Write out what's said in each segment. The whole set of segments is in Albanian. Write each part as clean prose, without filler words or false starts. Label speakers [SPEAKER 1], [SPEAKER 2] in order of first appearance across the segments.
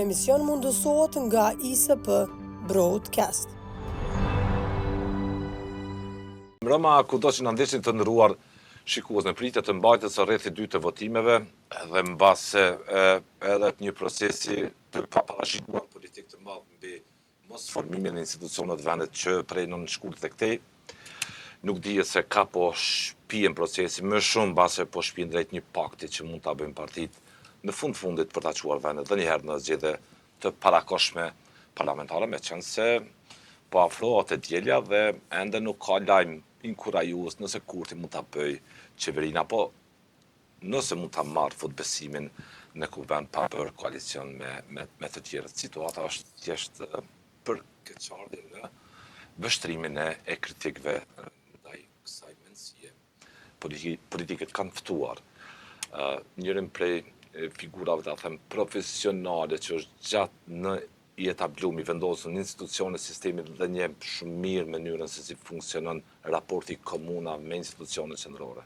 [SPEAKER 1] emision mundësohet nga ISP Broadcast.
[SPEAKER 2] Mbrëma kudo që na ndjesin të nderuar shikues, në pritje të mbajtjes së rrethi 2 të votimeve dhe mbase edhe një procesi të paparashikuar politik të madh mbi mos formimin e institucioneve të vendit që prej shkurt të këtej, nuk dihet se ka po shpihen procesi më shumë mbase po shpihen drejt një pakti që mund ta bëjmë partitë në fundit për ta çuar vendet dhe njëherë në zgjedhje të parakoshme parlamentare, meqense se po afrohet e dielja dhe ende nuk ka lajm inkurajues nëse kurti mund ta bëj qeverinë apo nëse mund ta marrë futbesimin në kuvend pa bërë koalicion me të tjerët. Situata është thjesht për keqardhje në vështrimin e kritikëve ndaj kësaj mendësie. Politikët kanë ftuar njërin prej figurave, ta them, profesionale që është gjatë në i etablum, i vendosur në institucione sistemit dhe një shumë mirë mënyrën se si funksionon raporti komuna me institucione qendrore.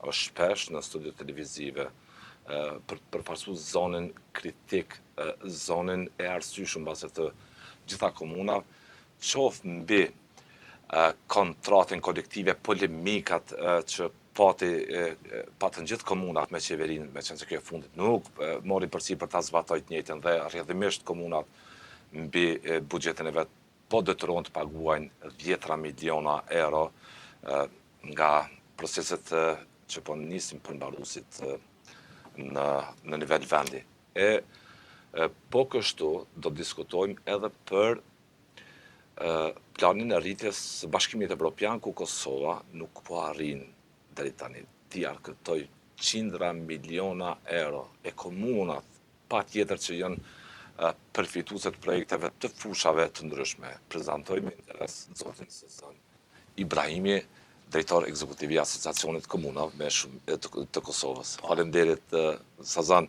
[SPEAKER 2] Është shpesh në studio televizive për përfaqësuar zonën kritik, zonën e arsyeshëm mbase të gjitha komunave, qoftë mbi kontratën kolektive, polemikat që patën gjithë komunat me qeverinë, meqense kjo e fundit nuk mori përsipër ta zbatojë të njëjtën dhe rrjedhimisht komunat mbi buxhetin e vet po detyrohen të paguajnë 10 miliona euro nga proceset që po nisin për mbaruesit në nivel vendi. Po kështu do diskutojmë edhe për planin e rritjes së Bashkimit Evropian, ku Kosova nuk po arrin deri tani t'i arkëtoj qindra miliona euro e komunat patjetër që janë përfituese të projekteve të fushave të ndryshme. Prezantoj me interes zotin Sazan Ibrahimi, drejtor ekzekutiv i Asociacionit Komunave të Kosovës. Faleminderit Sazan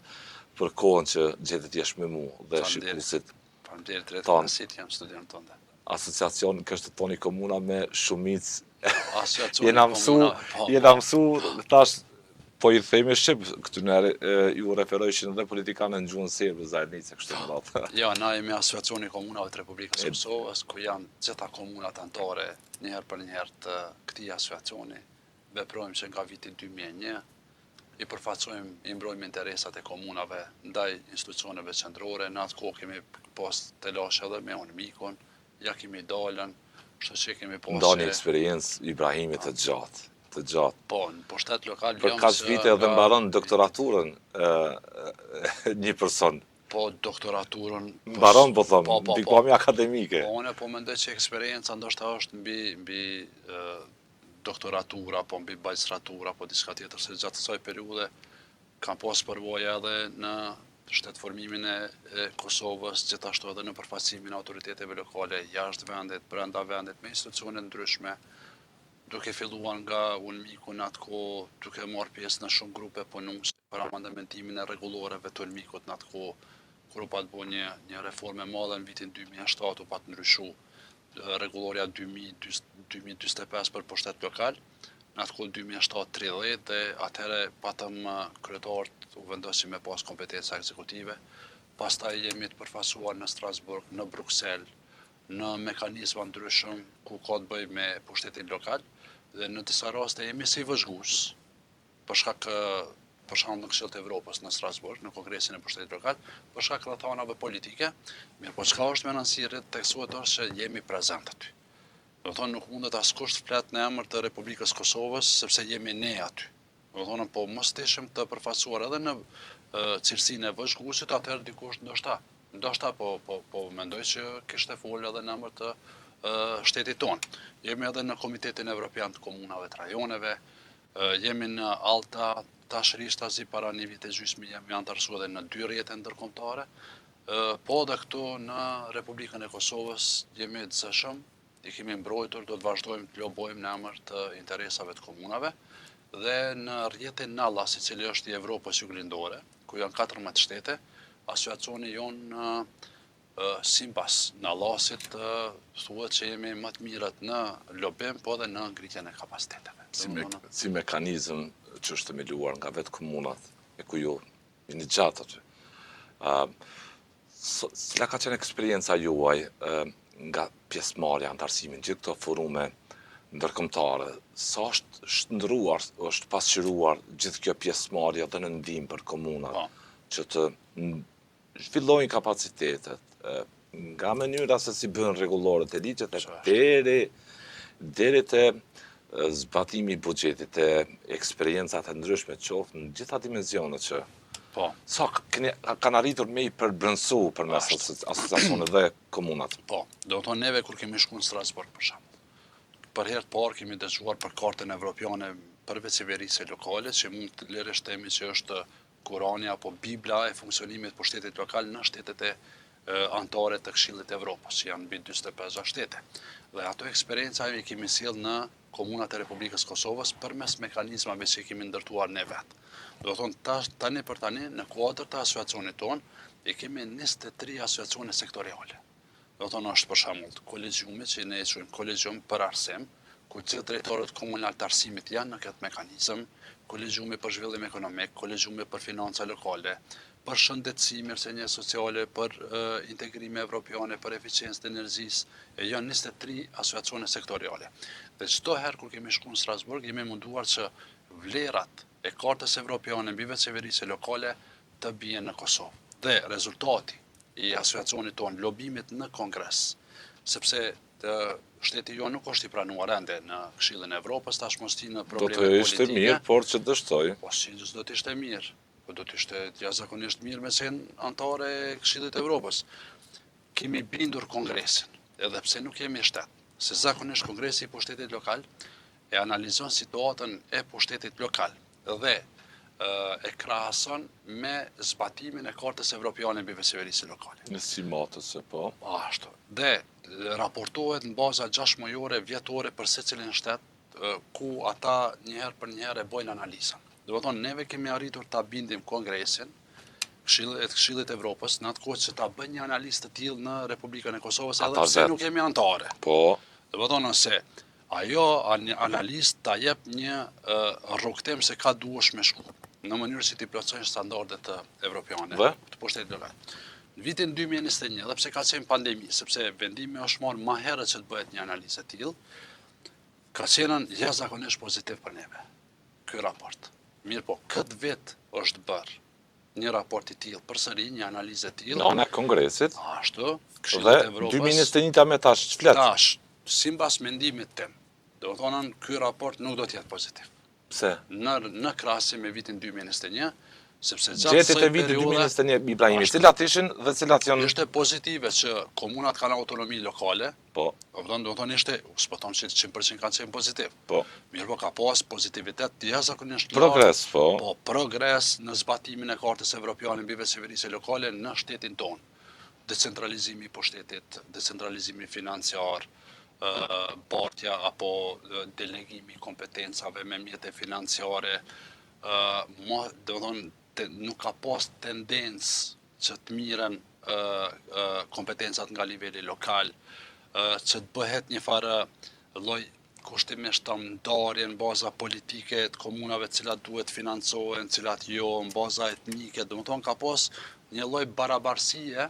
[SPEAKER 2] për kohën që gjetet jesh me mua dhe shikuesit.
[SPEAKER 3] Faleminderit rreth jam studion tonë.
[SPEAKER 2] Asociacion kështë toni komuna me shumicë.
[SPEAKER 3] Jena
[SPEAKER 2] mësu, tash, po i themi shqip, këtynere ju referojshin dhe politikanë në gjuhën serbe, zajednice, kështë të mëratë.
[SPEAKER 3] Ja, na jemi Asociacioni Komunave të Republikës Kosovës, ku janë gjitha komunat antare, njëherë për njëherë të këtij asociacioni. Veprojmë që nga viti 2001, i përfaqësojmë, i mbrojmë interesat e komunave ndaj institucioneve qendrore, në atë kohë kemi pas të lashe edhe me unë mikon, ja kemi dalën, kështu që kemi posë...
[SPEAKER 2] Ndani eksperiencë Ibrahimit të gjatë.
[SPEAKER 3] Po, në pushtet lokal...
[SPEAKER 2] Për kaq vite edhe mbaron doktoraturën një person.
[SPEAKER 3] Po, doktoraturën...
[SPEAKER 2] Mbaron, po thëmë, pikpamje akademike.
[SPEAKER 3] Po, unë po mendoj që eksperienca ndoshta është mbi doktoratura, po mbi bajstratura, po diçka tjetër, se gjatë kësaj periudhe kam pas përvoja edhe në shtetformimin e Kosovës, gjithashtu edhe në përfaqësimin e autoriteteve lokale jashtë vendit, brenda vendit, me institucione ndryshme, duke filluar nga unë miku në atë kohë, duke marrë pjesë në shumë grupe punuese për amandamentimin e rregulloreve të ulmikut në atë kohë, kur u pat bo një reformë e madhe në vitin 2007, u pat ndryshu rregulloria 2025 për pushtet lokal, në atë kohë 2007-30 dhe atëherë patëm kryetarët u vendosim me pas kompetenca ekzekutive. Pastaj jemi të përfaqësuar në Strasburg, në Bruksel, në mekanizma ndryshëm ku ka të bëjë me pushtetin lokal dhe në disa raste jemi si vëzhgues për shkak në Këshillin e Evropës në Strasburg, në Kongresin e Pushtetit Lokal, për shkak rrethanave politike. Mirë, po çka është me nënsirrit teksuhet është që jemi prezent aty. Do thonë nuk mundet askush të flet në emër të Republikës Kosovës sepse jemi ne aty. Do thonë po mos ishim të përfaqësuar edhe në cilësinë e vëzhguesit, atëherë dikush ndoshta po mendoj që kishte folë edhe në emër të shtetit tonë. Jemi edhe në Komitetin Evropian të Komunave të Rajoneve, jemi në Alta, tashërisht azi para një vite gjysmë jemi antarësu edhe në 2 rrjete ndërkombëtare, po edhe këtu në Republikën e Kosovës jemi të zëshëm, i kemi mbrojtur, do të vazhdojmë të lobojmë në emër të interesave të komunave, dhe në rrjetin Nalla, i cili është i Evropës juglindore, ku janë 14 shtete, asociacioni jonë sipas Nallasit thuhet që jemi më të mirët në lobim, po edhe në ngritjen e kapaciteteve.
[SPEAKER 2] Si mekanizëm që është themeluar nga vetë komunat, e ku ju jeni gjatë aty. Cila ka qenë eksperienca juaj nga pjesëmarrja në arsimin gjithë këto forume ndërkombëtare? Sa është shndruar, është pasqyruar gjithë kjo pjesëmarrje dhe në ndihmë për komunat që të zhvillojnë kapacitetet nga mënyra se si bën rregullorët e ligjit deri te zbatimi i buxhetit, e eksperiencat e ndryshme qoftë në gjitha dimenzionet që sa kanë arritur me i përbrëndsu përmes asociacionet dhe komunat.
[SPEAKER 3] Po, do të thonë neve kur kemi shku në Strasburg për shembull. Për herë të parë kemi dëgjuar për kartën evropiane për qeverisë lokale, që mund të lëresh themi që është Kurani apo Bibla e funksionimit për shtetet lokal në shtetet e anëtare të Këshillit të Evropës, që janë mbi 45 shtete. Dhe ato eksperjenca i kemi sjell në komunat e Republikës Kosovës përmes mekanizmave që kemi ndërtuar ne vetë. Do të thonë tani për tani në kuadër të asociacionit tonë i kemi 23 asociacione sektoriale. Do të thonë është për shembull kolegjiumi që ne e quajmë kolegjium për arsim, ku të drejtorët komunal të arsimit janë në këtë mekanizëm, kolegjiumi për zhvillim ekonomik, kolegjiumi për financa lokale, për shëndetësi, mirësinë sociale, për integrime evropiane, për eficiencë të energjisë, janë 23 asociacione sektoriale. Dhe çdo herë kur kemi shkuar në Strasburg, jemi munduar që vlerat e kartës evropiane mbi qeverisë lokale të bien në Kosovë. Dhe rezultati i asociacionit tonë, lobimit në Kongres, sepse shteti jo nuk është i pranuar ende në Këshillin e Evropës, tashmosti në probleme politike.
[SPEAKER 2] Do të ishte mirë, por që dështoj.
[SPEAKER 3] Po si do të ishte mirë. Do të ishte jashtëzakonisht mirë me qenë anëtare e Këshillit të Evropës. Kemi bindur Kongresin, edhe pse nuk jemi shtet, se zakonisht Kongresi i pushtetit lokal e analizon situatën e pushtetit lokal dhe e krahason me zbatimin e kartës evropiane mbi qeverisë lokale.
[SPEAKER 2] Në si matës se po.
[SPEAKER 3] Ashtu. Dhe raportohet në baza 6 mujore vjetore për secilin shtet, ku ata njëherë për njëherë e bojnë analizën. Do të thonë, neve kemi arritur ta bindim Kongresin, Këshillit të Evropës, në atë kohë që ta bëjnë një analizë të tillë në Republikën e Kosovës, edhe pse nuk jemi anëtare.
[SPEAKER 2] Po.
[SPEAKER 3] Do të thonë se ajo analizë ta jep një rrugtim se ka duhesh me shku, në mënyrë si t'i plotësojnë standardet evropiane të pushtetit lokal. Në vitin 2021, dhe pse ka qenë pandemi, sepse vendimi është marrë më herët që të bëhet një analizë e tillë, ka qenë jashtëzakonisht pozitiv për neve ky raport. Mirë po, këtë vit është bërë një raport i tillë përsëri, një analizë e tillë
[SPEAKER 2] në Kongresit.
[SPEAKER 3] Ashtu, Këshillit të Evropës.
[SPEAKER 2] Dhe 2021 me tash ç'flet?
[SPEAKER 3] Tash, sipas mendimit tim, do të thonë ky raport nuk do të jetë pozitiv.
[SPEAKER 2] Pse?
[SPEAKER 3] Në krahasim me vitin 2021, sepse
[SPEAKER 2] gjetjet e vitit 2021 Ibrahimi, cilat ishin dhe cilat janë?
[SPEAKER 3] Ishte pozitive që komunat kanë autonomi lokale.
[SPEAKER 2] Po.
[SPEAKER 3] Do të thonë ishte, s'po them se 100% kanë qenë pozitiv.
[SPEAKER 2] Po.
[SPEAKER 3] Mirë po ka pas pozitivitet të jashtëzakonisht
[SPEAKER 2] progres, po.
[SPEAKER 3] Po, progres në zbatimin e kartës evropiane mbi qeverisë lokale në shtetin tonë. Decentralizimi i pushtetit, decentralizimi financiar, bartja apo delegimi i kompetencave me mjete financiare, do të thonë nuk ka pas tendencë që të miren kompetencat nga niveli lokal, që të bëhet një farë lloj kushtimisht të ndarje në baza politike të komunave cilat duhet financohen, cilat jo, në baza etnike, do të thonë ka pas një lloj barabarësie,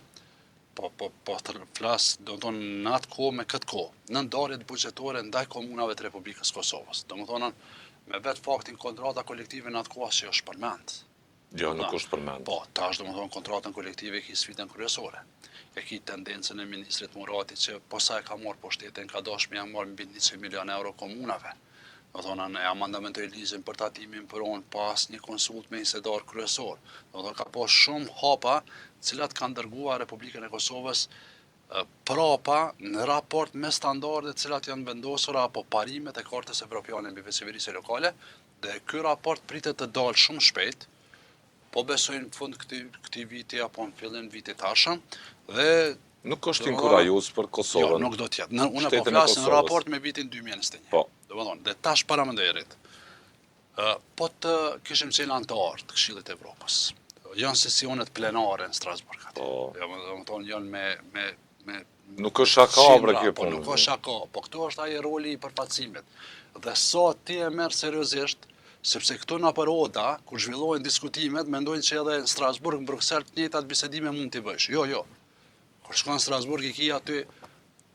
[SPEAKER 3] po të flas, do të thonë në atë kohë me këtë kohë, në ndarjet buxhetore ndaj komunave të Republikës Kosovës. Do të thonë me vetë faktin kontrata kolektive në atë kohë që është përmend.
[SPEAKER 2] Jo, nuk është përmend.
[SPEAKER 3] Po, tash do të thonë kontratën kolektive ki sfidën kryesore. E ki tendencën e ministrit Murati që posa e ka marrë pushtetin, ka dashur me marrë mbi 100 milion euro komunave. Do të thonë e amandamentoi ligjin për tatimin pronë pas një konsult me insedar kryesor. Do të thonë ka pas shumë hapa cilat kanë dërguar Republikën e Kosovës prapa në raport me standardet cilat janë vendosur apo parimet e kartës evropiane mbi qeverisë lokale, dhe ky raport pritet të dalë shumë shpejt, po besoj në fund këtij viti apo në fillim vitit tashëm, dhe
[SPEAKER 2] nuk është inkurajues për Kosovën.
[SPEAKER 3] Jo, nuk do të jetë. Unë po flas në raport me vitin 2021.
[SPEAKER 2] Po.
[SPEAKER 3] Do të thonë, dhe tash para menderit. Po të kishim qenë anëtar të Këshillit të Evropës. Janë sesionet plenare në Strasburg.
[SPEAKER 2] Po.
[SPEAKER 3] Do të thonë janë me
[SPEAKER 2] nuk është shaka për kjo punë.
[SPEAKER 3] Nuk është shaka, po këtu është ai roli i përfaqësimit. Dhe sa ti e merr seriozisht, sepse këtu në paroda, kur zhvillohen diskutimet, mendojnë që edhe në Strasburg, në Bruxelles, të njëjtat bisedime mund t'i bësh. Jo. Kur shkon në Strasburg i ki aty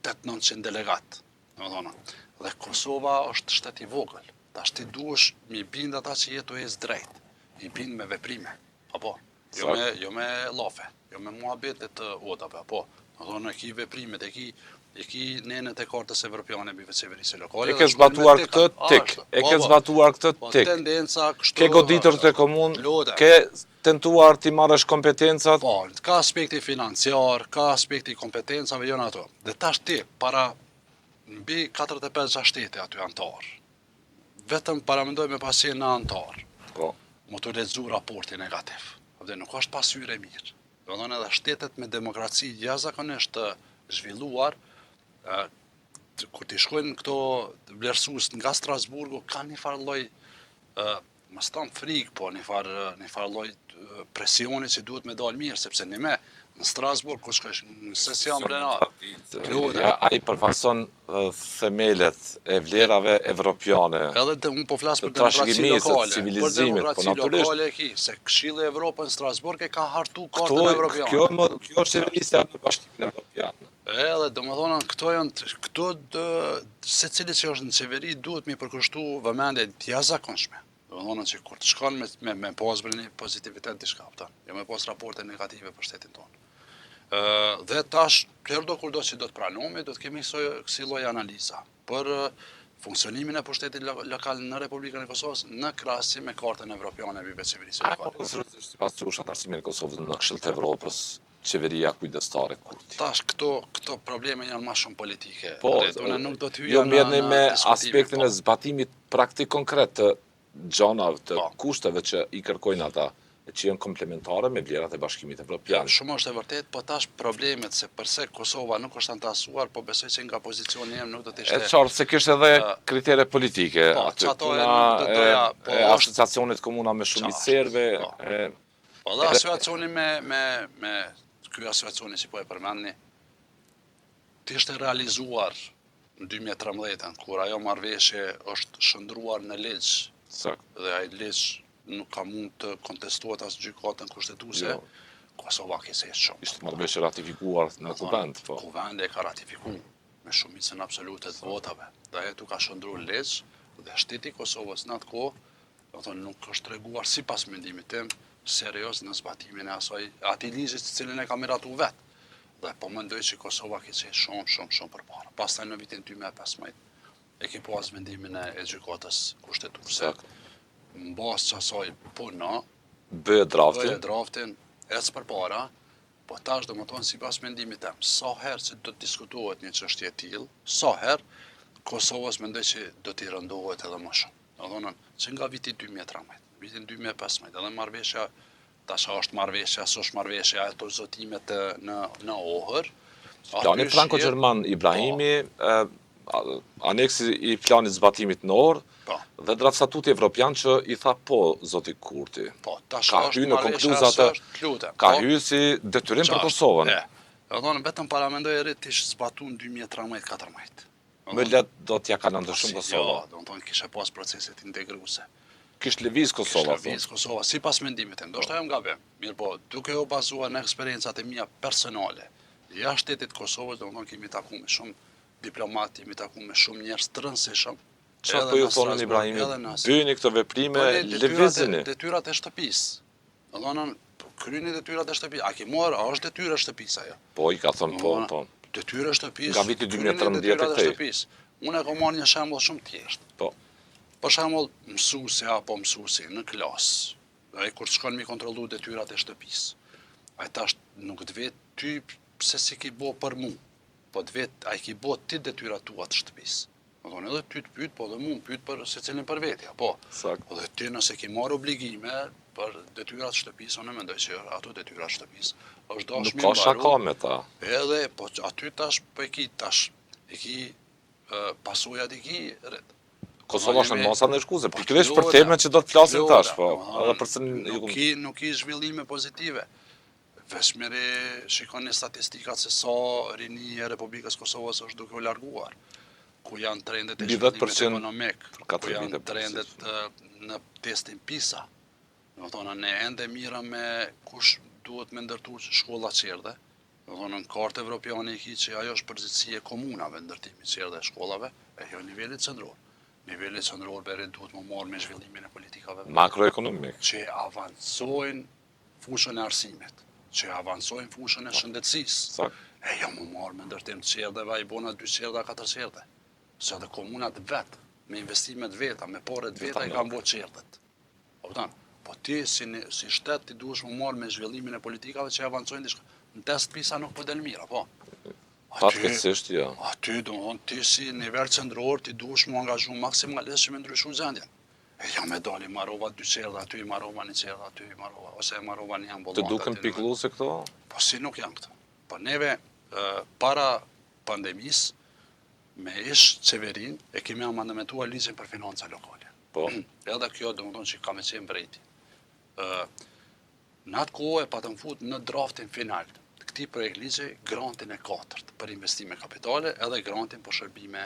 [SPEAKER 3] 800-900 delegat. Dhe Kosova është shtet i vogël. Tash ti duhesh mi bind ata që jetojës drejt. I bind me veprime. Apo? Jo me lafe. Jo me muhabete të odave. Apo? E ki veprimet, e ki nenet e kartës evropiane mbi qeverisë lokale.
[SPEAKER 2] E ke zbatuar këtë tik. E ke zbatuar këtë tik.
[SPEAKER 3] Tendenca kështu.
[SPEAKER 2] Ke goditur të komunë, ke tentuar ti marrësh kompetencat.
[SPEAKER 3] Po, ka aspekti financiar, ka aspekti kompetencave, jo në ato. Dhe tash ti, para mbi 45 shtete aty antar. Vetëm paramendoj me pasje në antar.
[SPEAKER 2] Po.
[SPEAKER 3] Më të lexu raporti negativ. Dhe nuk është pasqyrë e mirë. Do të thonë edhe shtetet me demokraci jashtëzakonisht të zhvilluar, kur t'i shkojnë këto vlerësues nga Strasburgu, kanë një farë lloj, mos tam frikë, po një farë lloj presioni që duhet me dalë mirë, sepse në Strasburg, ku shkosh në sesion plenar.
[SPEAKER 2] Ai përfaqëson themelet e vlerave evropiane.
[SPEAKER 3] Edhe unë po flas për demokraci lokale.
[SPEAKER 2] Civilizimit, po natyrisht.
[SPEAKER 3] Se Këshilli i Evropës në Strasburg e ka hartu kartën evropiane.
[SPEAKER 2] Kjo është qeverisja në Bashkimin Evropian.
[SPEAKER 3] Edhe këto secili që është në qeveri duhet mi përkushtu vëmendje të jashtëzakonshme. Domethënë që kur të shkon me pas një pozitivitet diçka, jo me pas raporte negative për shtetin tonë. Dhe tash, herdo kurdo që do të pranohemi, do të kemi kësi lloj analiza për funksionimin e pushtetit lokal në Republikën e Kosovës në krahasim me kartën evropiane mbi qeverisë lokale.
[SPEAKER 2] Sipas çush atarësimin e Kosovës në Këshill të Evropës, qeveria kujdestare kurti.
[SPEAKER 3] Tash këto probleme janë më shumë politike.
[SPEAKER 2] Po,
[SPEAKER 3] unë nuk do të
[SPEAKER 2] hyj me aspektin e zbatimit praktik konkret të gjanave, të kushteve që i kërkojnë ata, që janë komplementare me vlerat e Bashkimit Evropian.
[SPEAKER 3] Shumë është e vërtet, po tash problemet se përse Kosova nuk është antasuar, po besoj që nga pozicioni im nuk do të ishte.
[SPEAKER 2] E qartë se kishte edhe kritere politike, aty e asociacionit komuna me shumicë serbe.
[SPEAKER 3] Po dhe asociacioni me ky asociacioni që po e përmendni, të ishte realizuar në 2013, kur ajo marrëveshje është shndruar në ligj. Dhe ai ligj nuk ka mund të kontestuat as gjykatën kushtetuese, Kosova kishte shumë.
[SPEAKER 2] Ishte marrëveshje ratifikuar në kuvend, po.
[SPEAKER 3] Kuvendi e ka ratifikuar me shumicën absolute të votave. Dhe ajo ka shndruar ligj dhe shteti i Kosovës në atë kohë, do të thonë nuk është treguar sipas mendimit tim serioz në zbatimin e atij ligji të cilin e ka miratuar vet. Dhe po mendoj që Kosova kishte shumë përpara. Pastaj në vitin 2015 e ki pas vendimin e gjykatës kushtetuese. Në bazë që asaj puna,
[SPEAKER 2] bëhe
[SPEAKER 3] draftin, ecë përpara, po tash do më tonë si pas mendimit tem, sa herë që do të diskutohet një çështje e tillë, sa herë Kosovës mendoj që do t'i rëndohet edhe më shumë. Do thonë që nga viti 2013, vitin 2015, edhe marrëveshja, tash është marrëveshja, s'është marrëveshja, ato zotimet në Ohër.
[SPEAKER 2] Plani franko-gjerman Ibrahimi, aneksi i planit zbatimit në Ohër, dhe draft statuti evropian që i tha po, zoti Kurti. Ka hy në konkluzat, ka hy si detyrim për Kosovën.
[SPEAKER 3] Do thonë, vetëm paramendoj e rrit ishë zbatu në 2013-2014.
[SPEAKER 2] Më let do t'ja ka nëndërshum Kosova.
[SPEAKER 3] Jo, do thonë, kishe pas proceset integruse.
[SPEAKER 2] Kisht lëviz Kosova.
[SPEAKER 3] Kisht lëviz Kosova, si pas mendimit e ndoshta jam gabim. Mirë po, duke u bazuar në eksperiencat e mia personale, jashtë shtetit Kosovës, do thonë, kemi taku me shumë diplomat, kemi taku me shumë njerëz të rëndësishëm.
[SPEAKER 2] Çfarë po ju thonë Ibrahimi? Bëni këto veprime, lëvizini.
[SPEAKER 3] Detyrat e shtëpisë. Do thonë, kryeni detyrat e shtëpisë. A ke marrë, a është detyrë e shtëpisë ajo?
[SPEAKER 2] Po, i ka thënë po.
[SPEAKER 3] Detyrë e shtëpisë.
[SPEAKER 2] Nga viti 2013
[SPEAKER 3] Unë e kam marrë një shembull shumë thjeshtë.
[SPEAKER 2] Po.
[SPEAKER 3] Për shembull, mësuesi apo mësuesi në klasë, ai kur shkon mi kontrollu detyrat e shtëpisë. Ai tash nuk të vet ty pse si ki bo për mua, po të vet ai ki bo ti detyrat tua të shtëpisë. Do thonë edhe ty të pyet, po dhe mua pyet për secilin për vetja, po. Po dhe ti nëse ke marrë obligime për detyrat të shtëpisë, unë mendoj se ato detyrat të shtëpisë është dashmi
[SPEAKER 2] nuk ka shaka me ta.
[SPEAKER 3] Edhe po aty tash po e ki pasojat i ki rrit.
[SPEAKER 2] Kosova është në masa në shkuze, pikërisht për temen që do të flasim tash, po.
[SPEAKER 3] Nuk i zhvillime pozitive. Veshmeri shikoni statistikat se sa rini e Republikës Kosovës është duke u larguar, ku janë trendet e zhvillimit ekonomik, ku janë trendet në testin PISA. Do thonë, ne ende mira me kush duhet me ndërtu shkolla qerdhe, Do thonë në kartë evropiane i ki që ajo është përgjithësi e komunave ndërtimi qerë dhe shkollave, e jo nivelit qendror. Nivelit qendror bere duhet më marrë me zhvillimin e politikave
[SPEAKER 2] Makroekonomik.
[SPEAKER 3] që avancojnë fushën e arsimit, që avancojnë fushën e shëndetësisë. E jo më marrë me ndërtim të qerdheve, i bona 2 qerdhe, 4 qerdhe. Se edhe komunat vetë, me investimet veta, me paret veta, i kanë bo qerdhet. Po ti si shtet ti duhesh më marrë me zhvillimin e politikave që avancojnë diçka. Në test PISA nuk po del mira, po.
[SPEAKER 2] Fatkeqësisht, jo.
[SPEAKER 3] Aty, do më thonë, ti si nivel qendror, ti duhesh më angazhu maksimalisht që me ndryshu gjendjen. E ja me dali, marrova 2 qerdhe, aty i marrova 1 qerdhe, aty i marrova, ose marrova një ambullante.
[SPEAKER 2] Të duken pikëlluese këto?
[SPEAKER 3] Po si nuk janë këto. Po neve, para pandemis, me ish qeverin, e kemi amandamentuar ligjin për financa lokale.
[SPEAKER 2] Po.
[SPEAKER 3] Edhe kjo, do më thonë që ka me qenë brejti. Në atë kohë e patëm fut në draftin final të këtij projekt ligji grantin e 4 për investime kapitale edhe grantin për shërbime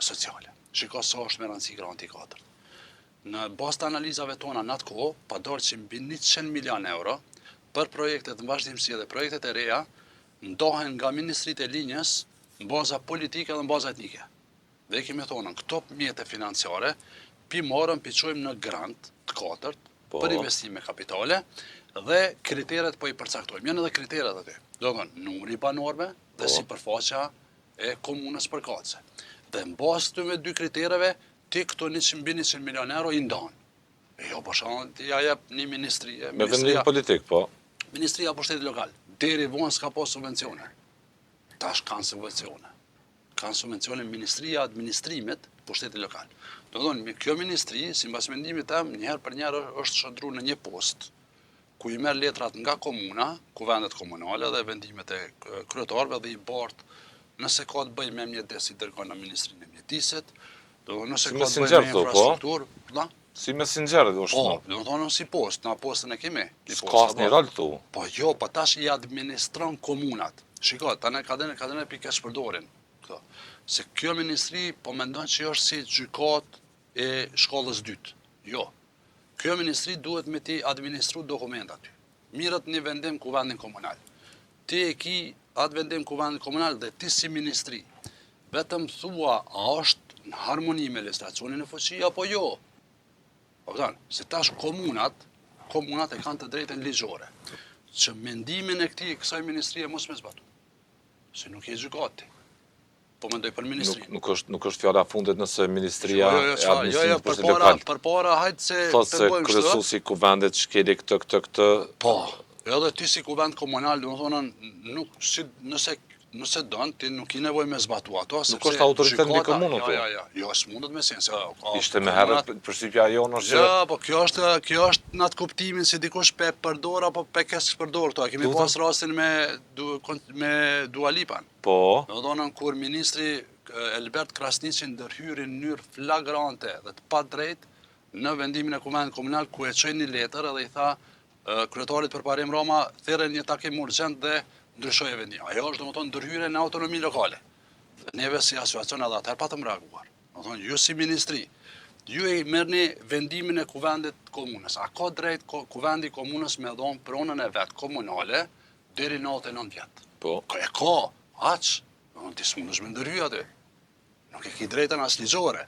[SPEAKER 3] sociale. Shiko sa është me rëndësi granti 4. Në bazë të analizave tona në atë kohë, pa dorë që mbi 100 milion euro për projektet në vazhdimësi dhe projektet e reja ndohen nga Ministritë e Linjës në baza politike dhe në baza etnike. Dhe kemi thonë, këto mjete financiare, pi marrëm, pi qojmë në grant të 4 për investime kapitale dhe kriteret po i përcaktojmë. Janë edhe kriteret aty. Do të thonë, numri i banorëve dhe sipërfaqja e komunës përkatëse. Dhe në bazë të me 2 kritereve, ti këto 100 milion euro i ndanë. E jo, për shkak ti ja jep një ministri.
[SPEAKER 2] Me vendim politik, po.
[SPEAKER 3] Ministria për shtetit lokal. Deri vonë s'ka pas subvencione. Tash kanë subvencione. Kanë subvencione Ministria e Administrimit për shtetit lokal. Do të thonë, kjo ministri, sipas mendimit tim, njëherë për njëherë është shndruar në një post ku i merr letrat nga komuna, kuvendet komunale dhe vendimet e kryetarëve dhe i bart nëse ka të bëjë me mjetes i dërgon në Ministrinë e Mjedisit, do të thonë nëse ka të bëjë me infrastrukturë,
[SPEAKER 2] Si messenger dhe është.
[SPEAKER 3] Po, do të thonë si post, na postën e kemi.
[SPEAKER 2] S'ka asnjë rol këtu.
[SPEAKER 3] Po jo, po tash i administron komunat. Shiko, tani ka dhënë pikë shpërdorin këto. Se kjo ministri po mendon që është si gjykat e shkollës dytë. Jo. Kjo ministri duhet me ti administru dokumentat ty. Mirët një vendim kuvendin komunal. Ti e ki atë vendim kuvendin komunal dhe ti si ministri. Vetëm thua, a është në harmoni me legislacionin e fuqi apo jo? Se tash komunat e kanë të drejtën ligjore, që mendimin e kësaj ministrie mos me zbatu. Se nuk e gjykati. Po mendoj për ministrinë.
[SPEAKER 2] Nuk është fjala fundet nëse ministria e administrimit për shtetin lokal.
[SPEAKER 3] Përpara hajtë se
[SPEAKER 2] thotë se kryesuesi i kuvendit shkeli këtë.
[SPEAKER 3] Po, edhe ti si kuvend komunal, do të thonë, nëse don, ti nuk i nevojë me zbatu ato.
[SPEAKER 2] Nuk është autoritet mbi komunën këtu.
[SPEAKER 3] Jo, s'mundet me sen.
[SPEAKER 2] Ishte më herët përshtypja jonë është.
[SPEAKER 3] Jo, po kjo është në atë kuptimin se dikush pe përdor apo pe kes përdor këto. Kemi pas rastin me Dua Lipan.
[SPEAKER 2] Po.
[SPEAKER 3] Do të thonë kur ministri Elbert Krasniqi ndërhyri në mënyrë flagrante dhe të padrejtë në vendimin e kuvendit komunal ku e çoi një letër edhe i tha kryetarit përparim Roma, thirrën një takim urgjent dhe ndryshoj e vendim. Ajo është domethënë ndërhyrje në autonomi lokale. Neve si asociacion edhe atëherë patëm reaguar. Domethënë ju si ministri, ju e merrni vendimin e kuvendit komunës. A ka drejt kuvendi komunës me dhon pronën e vet komunale deri në 99 vjet?
[SPEAKER 2] Po.
[SPEAKER 3] E ka, aq. Domethënë ti s'mundesh me ndërhyj aty. Nuk e ke drejtën as ligjore.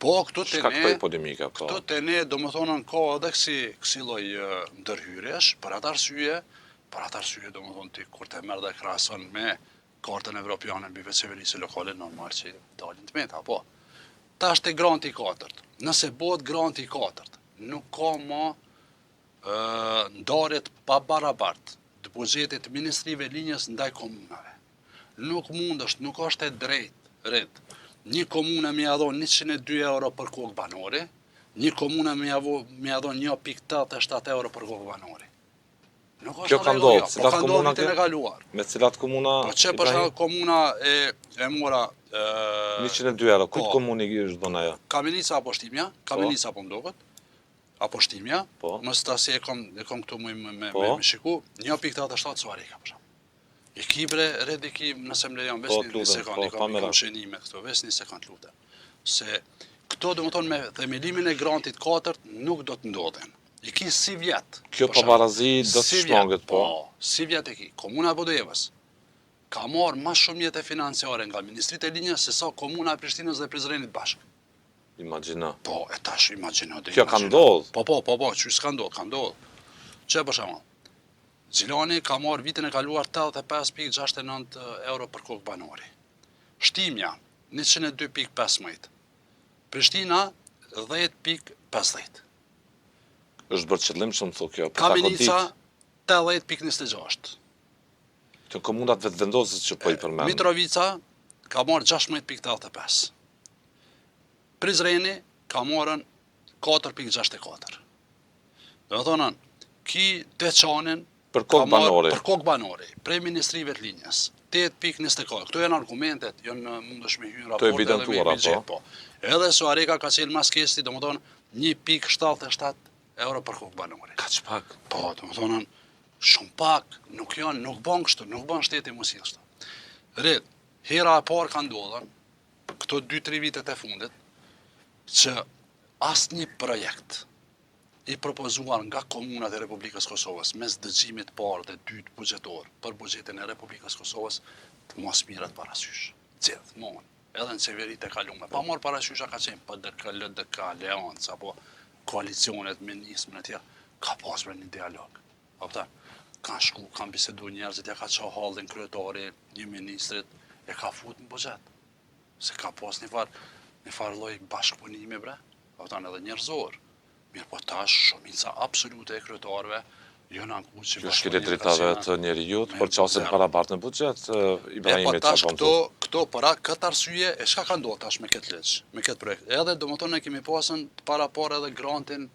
[SPEAKER 3] Po këtu te ne.
[SPEAKER 2] Shkaktoi polemika, po.
[SPEAKER 3] Këtu te ne domethënë ka edhe kësi lloj ndërhyrjesh për atë arsye. Për atë arsye, do më thonë ti, kur të merë dhe krason me kartën evropiane mbi veçeverisë lokale, normal që dalin të meta, po. Ta është e granti 4. Nëse bëhet granti 4, nuk ka ma ndarjet pa barabart të buxhetit të Ministrive Linjës ndaj komunave. Nuk është e drejt. Një komune me jadhon 102 euro për kokë banori, një komune me jadhon 1,87 euro për kokë banori.
[SPEAKER 2] Kjo ka ndodhur, cilat komuna
[SPEAKER 3] e kaluar.
[SPEAKER 2] Me cilat komuna?
[SPEAKER 3] Po që për shkak komuna e mora
[SPEAKER 2] 102 euro. Kujt komuni është dhënë ajo?
[SPEAKER 3] Kamenica apo Shtimja? Kamenica po mdoket. Apo Shtimja? Mos ta si e kam këtu me shiku, 1,87 suari ka për shkak. Ekibre rediki nëse më lejon vesh një sekond, kam shënime këtu, vesh një sekond lutem. Se këto domethënë me themelimin e grantit 4 nuk do të ndodhen. I ki si vjet.
[SPEAKER 2] Kjo pabarazi do të shmanget, po.
[SPEAKER 3] Si vjet e ki. Komuna Bodojevës ka marrë ma shumë jetë financiare nga Ministritë e Linjës se sa komuna e Prishtinës dhe Prizrenit bashkë.
[SPEAKER 2] Imagjina.
[SPEAKER 3] Po, e tash imagjino.
[SPEAKER 2] Kjo ka ndodhë.
[SPEAKER 3] Po, që s'ka ndodhë, ka ndodhë. Që për shembull, Xhilani ka marrë vitin e kaluar 85.69 euro për kokë banori. Shtimja 102.15. Prishtina 10.50.
[SPEAKER 2] Është bërë qëllim shumë thë kjo.
[SPEAKER 3] Kamenica 80.26.
[SPEAKER 2] Të komunat vetë vendosës që po i përmenë.
[SPEAKER 3] Mitrovica ka marrë 16.85. Prizreni ka marrën 4.64. Do të thonën, ki Deçanin
[SPEAKER 2] Për kokë banori.
[SPEAKER 3] Për kokë banori, prej Ministrive të Linjës, 8.24. Këto janë argumentet, janë mundesh me hyrë raporte edhe me bigjet, po. Edhe Suareka ka qenë maskesti, do më thonë 1.77 euro për kokë banori.
[SPEAKER 2] Ka që pak?
[SPEAKER 3] Po, do më thonë, shumë pak, nuk ban kështu, nuk ban shteti musil kështu. Red, hera e parë ka ndodhën, këto 2-3 vitet e fundit, që asë një projekt i propozuar nga komunat e Republikës Kosovës mes dëgjimit parë dhe dytë buxhetor për buxhetin e Republikës Kosovës të mos mirët parasysh. Gjithmonë, edhe në qeverit e kalume. Pa marë parashysha ka qenë PDK, LDK, Aleancë, apo koalicionet, ministrën e tjerë, ka pas për një dialog. Kanë shku, kanë bisedu njerëzit, ja ka qa hallin kryetari, një ministrit, e ka fut në buxhet. Se ka pas një farë lloj bashkëpunimi, bre, edhe njerëzor. Mirë po tash, shumica absolute e kryetarëve, janë anku që
[SPEAKER 2] kjo shkile dritave të njerijut, për qasin parabartë në buxhet, Ibrahimit
[SPEAKER 3] tash këto para këtë arsye, e shka ka ndodhur tash me këtë ligj, me këtë projekt. Edhe domethënë ne kemi pasën para parë edhe grantin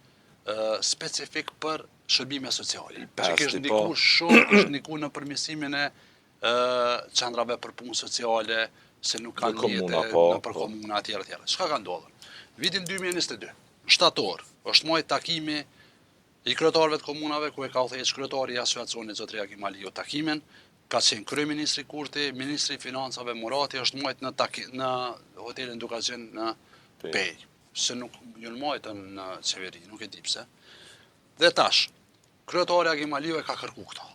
[SPEAKER 3] specifik për shërbime sociale. Që kishte ndikuar shumë, kishte ndikuar në përmirësimin e qendrave për punë sociale, se nuk kanë jetë për komuna etj. Çka ka ndodhur? Vitin 2022, shtator, është muaj takimi i kryetarëve të komunave, ku e ka udhëheq kryetari i asociacionit Zotri Akim Aliu takimin, ka qenë kryeministri Kurti, ministri i financave Murati, është muajt në hotelin Dukaxhin në Pej, se nuk janë muajt në qeveri, nuk e di pse. Dhe tash, kryetari Akim Aliu e ka kërku këto,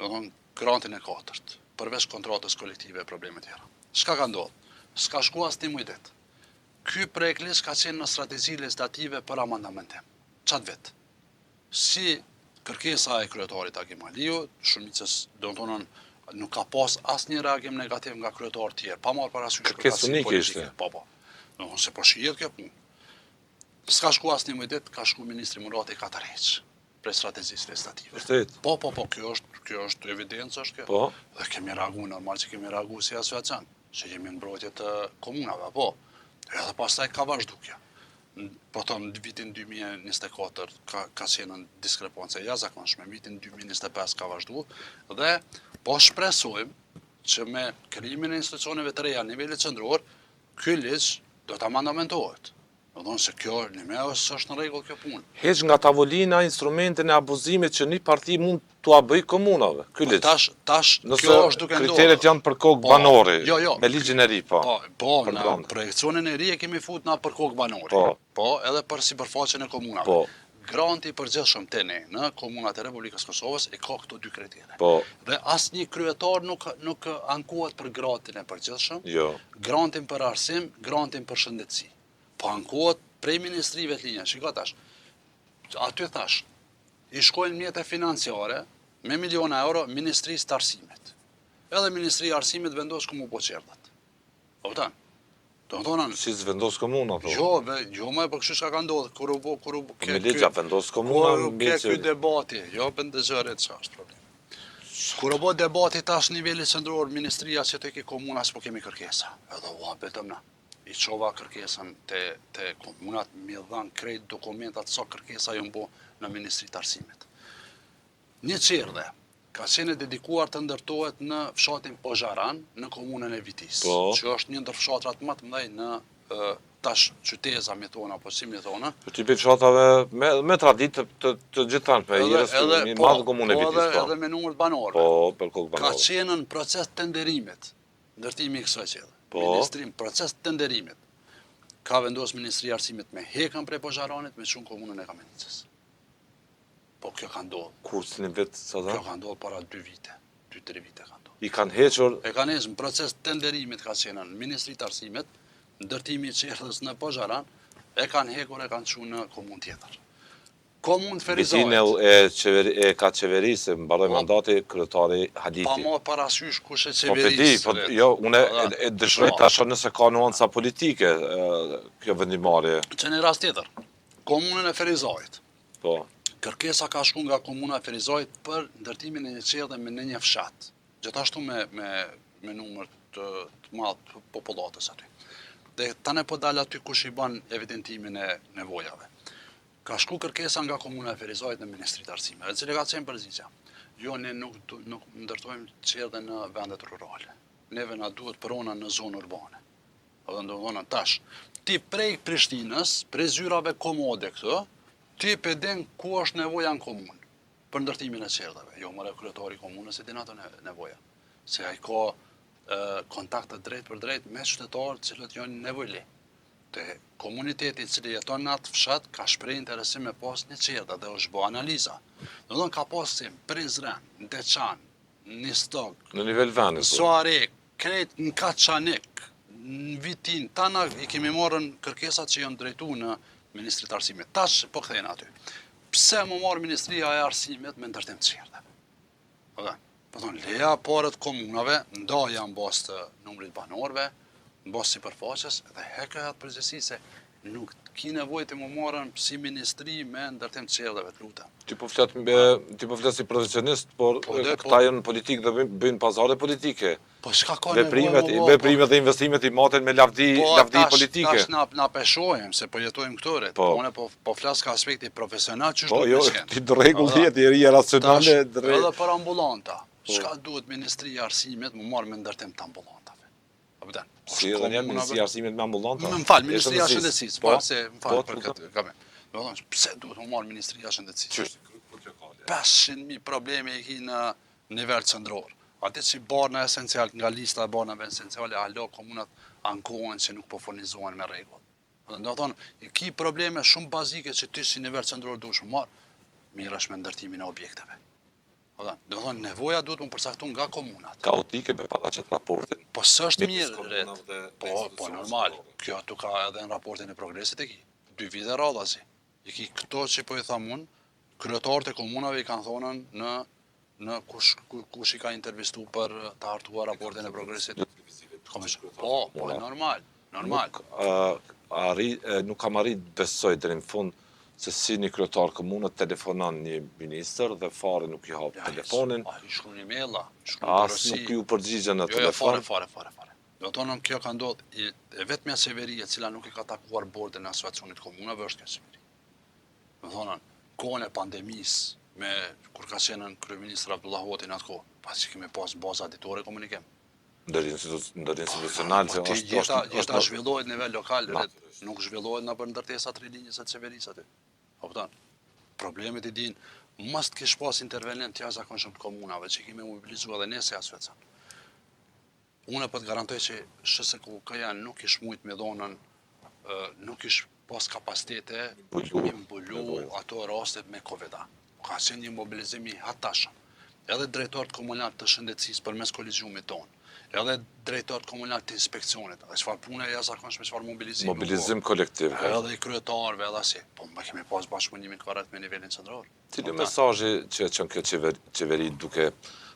[SPEAKER 3] do thonë grantin e 4, përveç kontratës kolektive e probleme tjera. Çka ka ndodhur? S'ka shku as 11 ditë. Ky projekt ligj ka qenë në strategji legislative për amandamentim. Çat vet. Si kërkesa e kryetarit Akim Aliu, shumicës do të thonë nuk ka pas asnjë reagim negativ nga kryetarë tjerë, pa marrë parasysh
[SPEAKER 2] kërkesë unike ishte.
[SPEAKER 3] Po. Do të thonë se po shihet kjo punë. S'ka shku as 11 ditë, ka shku ministri Murati ka tërheq prej strategjisë legislative.
[SPEAKER 2] Vërtet?
[SPEAKER 3] Po, kjo është evidencë është kjo.
[SPEAKER 2] Po.
[SPEAKER 3] Dhe kemi reaguar normal që kemi reaguar si asociacion, që jemi në mbrojtje të komunave, po. Edhe pastaj ka vazhdu kjo. Po thonë, në vitin 2024 ka qenë në diskrepancë e jashtëzakonshme, në vitin 2025 ka vazhdu, dhe po shpresojmë që me krijimin e institucioneve të reja në nivelit qendror, ky ligj do ta amandamentohet. Do thonë se kjo është në rregull kjo punë.
[SPEAKER 2] Heq nga tavolina instrumentin e abuzimit që një parti mund t'ua bëj komunave. Ky ligj.
[SPEAKER 3] Tash kjo është duke ndodhur.
[SPEAKER 2] Kriteret janë për kokë banori, me ligjin e ri, po.
[SPEAKER 3] Po, në projekcionin e ri e kemi fut na për kokë banori. Po, edhe për sipërfaqen e komunave.
[SPEAKER 2] Po.
[SPEAKER 3] Granti i përgjithshëm te ne në komunat e Republikës Kosovës e ka këto dy kritere.
[SPEAKER 2] Po.
[SPEAKER 3] Dhe asnjë kryetar nuk ankohet për grantin e përgjithshëm.
[SPEAKER 2] Jo.
[SPEAKER 3] Grantin për arsim, grantin për shëndetësi. Po ankohet prej ministrive të linja. Shiko tash, aty thash, i shkojnë mjete financiare me miliona euro Ministrisë të Arsimit. Edhe Ministria e Arsimit vendos ku mu po qerdhat. Kupton? Do të thonë,
[SPEAKER 2] si s'vendos komuna po.
[SPEAKER 3] Jo, më për kështu çka ka ndodhur, kur
[SPEAKER 2] me ligja vendos komuna
[SPEAKER 3] mbi ky debati, jo bën dëgjore ç'është problem. Kur u bë debati tash në nivelin qendror, ministria që tek komuna s'po kemi kërkesa. Edhe u betëm na. I çova kërkesën te komunat, mi dhan krejt dokumentat sa kërkesa janë bë në Ministri të Arsimit. Një çerdhe ka qenë dedikuar të ndërtohet në fshatin Pozharan në komunën e Vitis, që është një ndër fshatrat më të mëdhenj në tash qyteza me thonë apo si me thonë.
[SPEAKER 2] Ti për fshatave me traditë të gjithanve, një madh komunë e Vitis.
[SPEAKER 3] Edhe me numër banorëve.
[SPEAKER 2] Po, për kokë banorëve.
[SPEAKER 3] Ka qenë në proces tenderimit, ndërtimi i kësaj çerdhe. Ministrim, proces të tenderimit, ka vendos Ministria e Arsimit me hekën prej Pozharanit me çun komunën e Kamenicës. Po kjo ka ndodhur.
[SPEAKER 2] Kur cilin vit sa
[SPEAKER 3] Kjo
[SPEAKER 2] dha?
[SPEAKER 3] ka ndodhur para 2 vite, 2-3 vite ka ndodhur.
[SPEAKER 2] I kanë hequr
[SPEAKER 3] E kanë në proces tenderimit ka qenë në Ministri të Arsimit, ndërtimi i çerdhës në Pozharan, e kanë hekur e kanë çuar në komunë tjetër. Komunë
[SPEAKER 2] Vitin
[SPEAKER 3] Ferizohet.
[SPEAKER 2] e ka qeverisë, mbaroi mandati kryetari
[SPEAKER 3] Pa
[SPEAKER 2] Halifi.
[SPEAKER 3] mo parasysh kush e
[SPEAKER 2] Po peti,
[SPEAKER 3] qeverisë.
[SPEAKER 2] po jo, unë e dëshiroj ta shoh nëse ka nuanca politike kjo vendimarrje.
[SPEAKER 3] Që në rast tjetër, komunën e Ferizojit.
[SPEAKER 2] Po.
[SPEAKER 3] Kërkesa ka shku nga komuna e Ferizojit për ndërtimin e një çerdhe në një fshat. Gjithashtu me numër të madh të popullatës aty. Dhe tani po dal aty kush i bën evidentimin e nevojave. Ka shku kërkesa nga komuna e Ferizojit në Ministrinë e Arsimit, e cila ka qenë përgjigjja. Jo, ne nuk ndërtojmë çerdhe në vendet rurale. Neve na duhet prona në zonë urbane. Dhe ndonjëherë tash, ti prej Prishtinës, prej zyrave komode këto, ti pedin ku është nevoja në komunë për ndërtimin e çerdheve. Jo, mëre kryetari i komunës e din ato nevoja. Se ai ka kontakte drejt për drejt me qytetarët cilët janë nevojli. Te komuniteti i cili jeton në atë fshat ka shpreh interesim me pas një çerdhe dhe është bë analiza. Do ka pasim Prizren, Deçan, Nistok,
[SPEAKER 2] Në nivel vendi.
[SPEAKER 3] Suarek, krejt në Kaçanik, në Vitin, tana i kemi marrën kërkesat që janë drejtu në Ministrinë të Arsimit. Tash po kthehen aty. Pse më marr Ministria e Arsimit me ndërtim të çerdheve? Po thonë, leja parët komunave, ndaja në bazë të numrit banorëve, në bazë sipërfaqes dhe heka atë përgjegjësi se nuk ki nevojë të më marrën si ministri me ndërtim të çerdheve, të lutem.
[SPEAKER 2] Ti po flet si profesionist, por këta janë politik dhe bëjnë pazare politike.
[SPEAKER 3] Po çka ka nevojë?
[SPEAKER 2] Veprimet dhe investimet i maten me lavdi politike.
[SPEAKER 3] Tash na peshojmë se po jetojmë këtore. Unë po flas ka aspekti profesional që
[SPEAKER 2] Po jo, ti rregull jetë i ri racionale drejt.
[SPEAKER 3] Edhe për ambulanta. Çka duhet Ministria e Arsimit më marr me ndërtim të ambulantave? Apo dan.
[SPEAKER 2] Si edhe një Ministria e Arsimit me ambulanta?
[SPEAKER 3] Më fal, Ministria e Shëndetësisë, po se më fal për këtë gamë. Do të thonë, pse duhet më marr Ministria e Shëndetësisë? 500.000 probleme i ki në nivel qendror. Atë që barna esencial nga lista e barnave esenciale, alo komunat ankohen që nuk po furnizohen me rregull. Do të thonë, i ki probleme shumë bazike që ti si nivel qendror duhesh marr, mirësh me ndërtimin e objekteve. Do të thonë, nevoja duhet më përcaktuar nga komunat.
[SPEAKER 2] Kaotike me paraqet raportin.
[SPEAKER 3] Po s'është mirë ret. Po normal. Kjo tu ka edhe në raportin e progresit e ki. 2 vite radhazi. I ki këto që po i thamun, kryetarët e komunave i kanë thonën në kush i ka intervistu për të hartuar raportin e progresit. Po, normal.
[SPEAKER 2] Nuk kam arrit besoj deri në fund se si një kryetar komunë telefonon një ministër dhe fare nuk i hap telefonin.
[SPEAKER 3] I shkruan emaila,
[SPEAKER 2] As nuk ju përgjigjen në telefon.
[SPEAKER 3] Fare. Do të thonë kjo ka ndodhur e vetmja qeveri e cila nuk i ka takuar bordën e asociacionit komunave është kjo qeveri. Do të thonë kohën e pandemisë kur ka qenë kryeministri Abdullah Hoti në atë kohë, pasi kemi pas baza ditore komunikim.
[SPEAKER 2] Ndërinstitucional që
[SPEAKER 3] jeta zhvillohet në nivel lokal, nuk zhvillohet në për ndërtesat rilinjës së qeverisë aty. Kupton? Problemet i din, mos të kesh pas intervenient të jashtëzakonshëm të komunave që kemi mobilizuar edhe ne si asociacion. Unë po të garantoj që SHSKU-ja nuk ish mujt me dhonën, nuk ish pas kapacitete me mbulu ato rastet me Covid-a. Ka qenë një mobilizim i hatashëm. Edhe drejtorët komunal të shëndetësisë përmes kolegjiumit tonë, edhe drejtorët komunal të inspeksionit, edhe çfarë pune jashtëzakonshme, çfarë mobilizimi.
[SPEAKER 2] Mobilizim kolektiv.
[SPEAKER 3] Edhe i kryetarëve, edhe asi. Po më kemi pas bashkëpunimin korrekt me nivelin qendror.
[SPEAKER 2] Cili mesazhi që çon kjo qeveri duke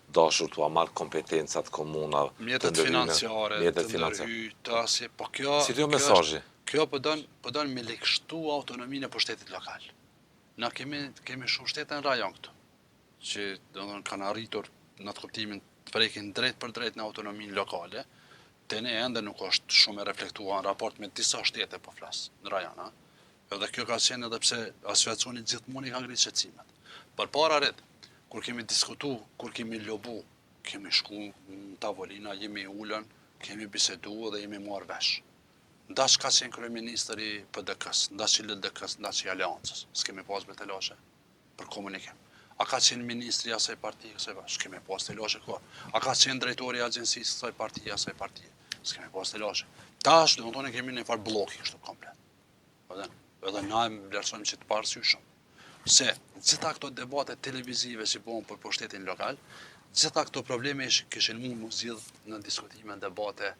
[SPEAKER 2] dashur të marrë kompetencat komunave,
[SPEAKER 3] mjetet financiare, të ndërhyjt, asi, po kjo.
[SPEAKER 2] Si kjo mesazhi?
[SPEAKER 3] Kjo po don me lekshtu autonominë e pushtetit lokal. Na kemi shumë shtete në rajon këtu, që domethënë kanë arritur në atë kuptimin të prekin drejt për drejt në autonominë lokale, te ne ende nuk është shumë e reflektuar në raport me disa shtete po flas në rajon, ha. Edhe kjo ka qenë edhe pse asociacioni gjithmonë i ka ngritur shqetësimet. Përpara ret, kur kemi diskutu, kur kemi lobu, kemi shku në tavolina, jemi ulën, kemi bisedu dhe jemi marrë vesh. Ndash ka qenë kryeministri i PDK-s, ndash i LDK-s, ndash i Aleancës. S'kemi pas me telashe për komunikim. A ka qenë ministri asaj partije, s'kemi pas telashe ko. A ka qenë drejtori i agjencisë asaj partije, s'kemi pas telashe. Tash, do të thonë kemi një farë bloki kështu komplet. Edhe na e vlerësojmë që të parësyshëm. se gjitha këto debate televizive që bëhen për pushtetin lokal, gjitha këto probleme kishin mund mu zgjidh në diskutime, në debate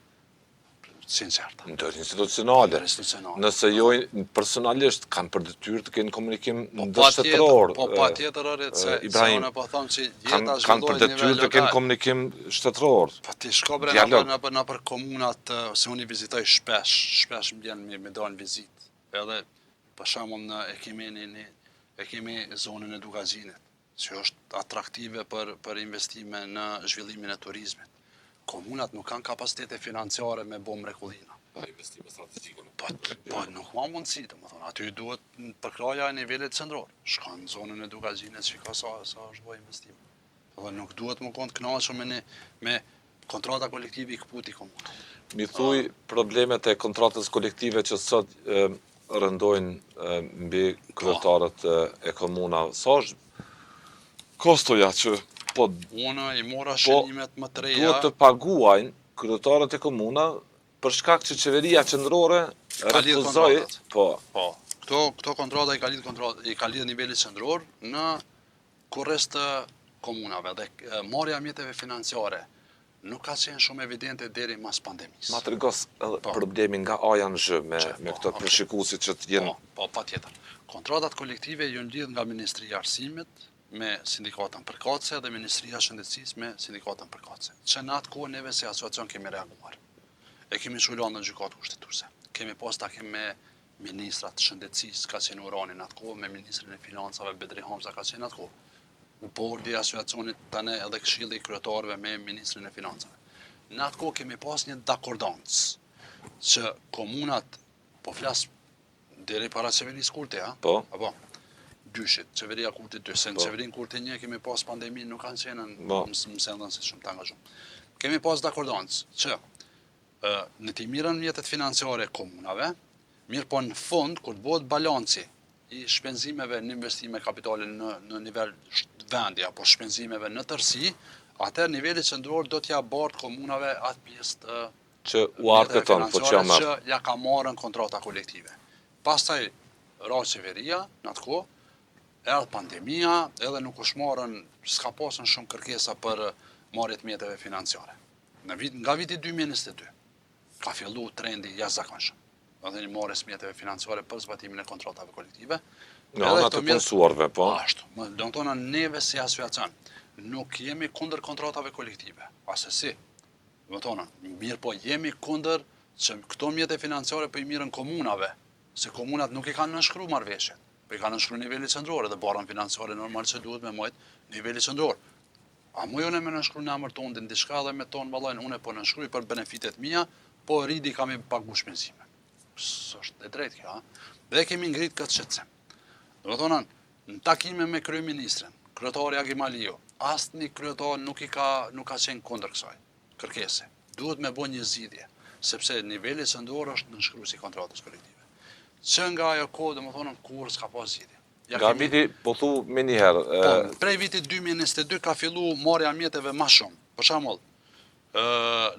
[SPEAKER 3] sinqerta.
[SPEAKER 2] Ndër institucionale. Nëse jo personalisht kanë për detyrë të kenë komunikim ndërshtetëror.
[SPEAKER 3] Po patjetër orë se
[SPEAKER 2] Ibrahim,
[SPEAKER 3] unë po them që jeta
[SPEAKER 2] kanë për
[SPEAKER 3] zhvillohet në
[SPEAKER 2] detyrë
[SPEAKER 3] nivel
[SPEAKER 2] të kenë
[SPEAKER 3] lokal.
[SPEAKER 2] komunikim shtetëror.
[SPEAKER 3] Po ti shko bre në për komunat, se unë i vizitoj shpesh më vjen me dalë në vizitë. Edhe për shembull e kemi zonën e Dugazhinit, që është atraktive për investime në zhvillimin e turizmit. Komunat nuk kanë kapacitete financiare me bo mrekullina.
[SPEAKER 2] Investime strategjike.
[SPEAKER 3] Po nuk ka mundësi, domethënë, aty duhet përkraja e nivelit qendror. Shkon në zonën e Dugazhinit, shiko sa është bo investime. Dhe nuk duhet më konë të kënaqur me kontrata kolektive i këputi komunat.
[SPEAKER 2] Mi thuj problemet e kontratës kolektive që sot rëndojnë mbi kryetarët e komunave. Sa është kostoja që
[SPEAKER 3] Unë i mora shënimet më të reja.
[SPEAKER 2] Duhet të paguajnë kryetarët e komuna për shkak që qeveria qendrore refuzoi. Po.
[SPEAKER 3] Këto kontrata i ka lidh nivelit qendror në kurriz të komunave dhe marrja mjeteve financiare nuk ka qenë shumë evidente deri mas pandemisë.
[SPEAKER 2] Ma tregos problemin nga A janë zhë me këto përshikuesit që të jenë.
[SPEAKER 3] Po, patjetër. Kontratat kolektive janë lidh nga Ministria e Arsimit me sindikatën përkatëse dhe Ministria e Shëndetësisë me sindikatën përkatëse. Që në atë kohë neve si asociacion kemi reaguar. E kemi shulluar në gjykatë kushtetuese. Kemi pas takim me ministrat shëndetësisë ka qenë Urani në atë kohë, me ministrin e financave Bedri Hamza ka qenë në atë kohë. Bordi i asociacionit tani edhe këshilli i kryetarëve me ministrin e financave. Në atë kohë kemi pas një dakordancë që komunat po flas deri para qeverisë kurte,
[SPEAKER 2] Po.
[SPEAKER 3] Apo dyshit, qeveria kurte 2, se në qeverin kurte 1 kemi pas pandemin, nuk kanë qenë më sendën se shumë të angazhuar. Kemi pas dakordancë që në të mirën mjetet financiare e komunave, mirë po në fund, kur të bëhet balanci i shpenzimeve në investime kapitale në nivel vendi, apo shpenzimeve në tërësi, atëherë niveli qendror do t'ja bartë komunave atë pjesë të
[SPEAKER 2] që u arkëton, po që
[SPEAKER 3] që ja ka marrën kontrata kolektive. Pastaj ra qeveria në atë kohë, erdhë pandemia, edhe nuk është marrën, s'ka pasën shumë kërkesa për marrjet mjeteve financiare. Nga viti 2022, ka fillu trendi jashtëzakonshëm. Edhe një marrjes mjeteve financiare për zbatimin e kontratave kolektive.
[SPEAKER 2] Nga ana të punësuarve, po.
[SPEAKER 3] Ashtu. Do të thonë neve si asociacion nuk jemi kundër kontratave kolektive, asesi. Do të thonë, mirë po jemi kundër që këto mjete financiare po i mirën komunave, se komunat nuk i kanë nënshkruar marrëveshjet. Po i kanë nënshkruar nivelit qendror dhe barën financiare normal që duhet me majt nivelit qendror. A mu jone me nënshkru në emër tonë, në diçka dhe me tonë vallajnë, une po nënshkruj për benefitet mia, po rridi kam i pagu shpenzime. Është e drejtë kjo, dhe kemi ngrit këtë qëtësim. Do të thonë, në takime me kryeministrin, kryetari Agimaliu, asnjë kryetar nuk ka qenë kundër kësaj kërkese. Duhet me bë një zgjidhje, sepse niveli qendror është nënshkruesi i kontratës kolektive. Që nga ajo kohë, domethënë, kur s'ka pas zgjidhje.
[SPEAKER 2] Nga viti, po thu me njëherë.
[SPEAKER 3] Po, prej vitit 2022 ka fillu marrja mjeteve ma shumë. Për shembull,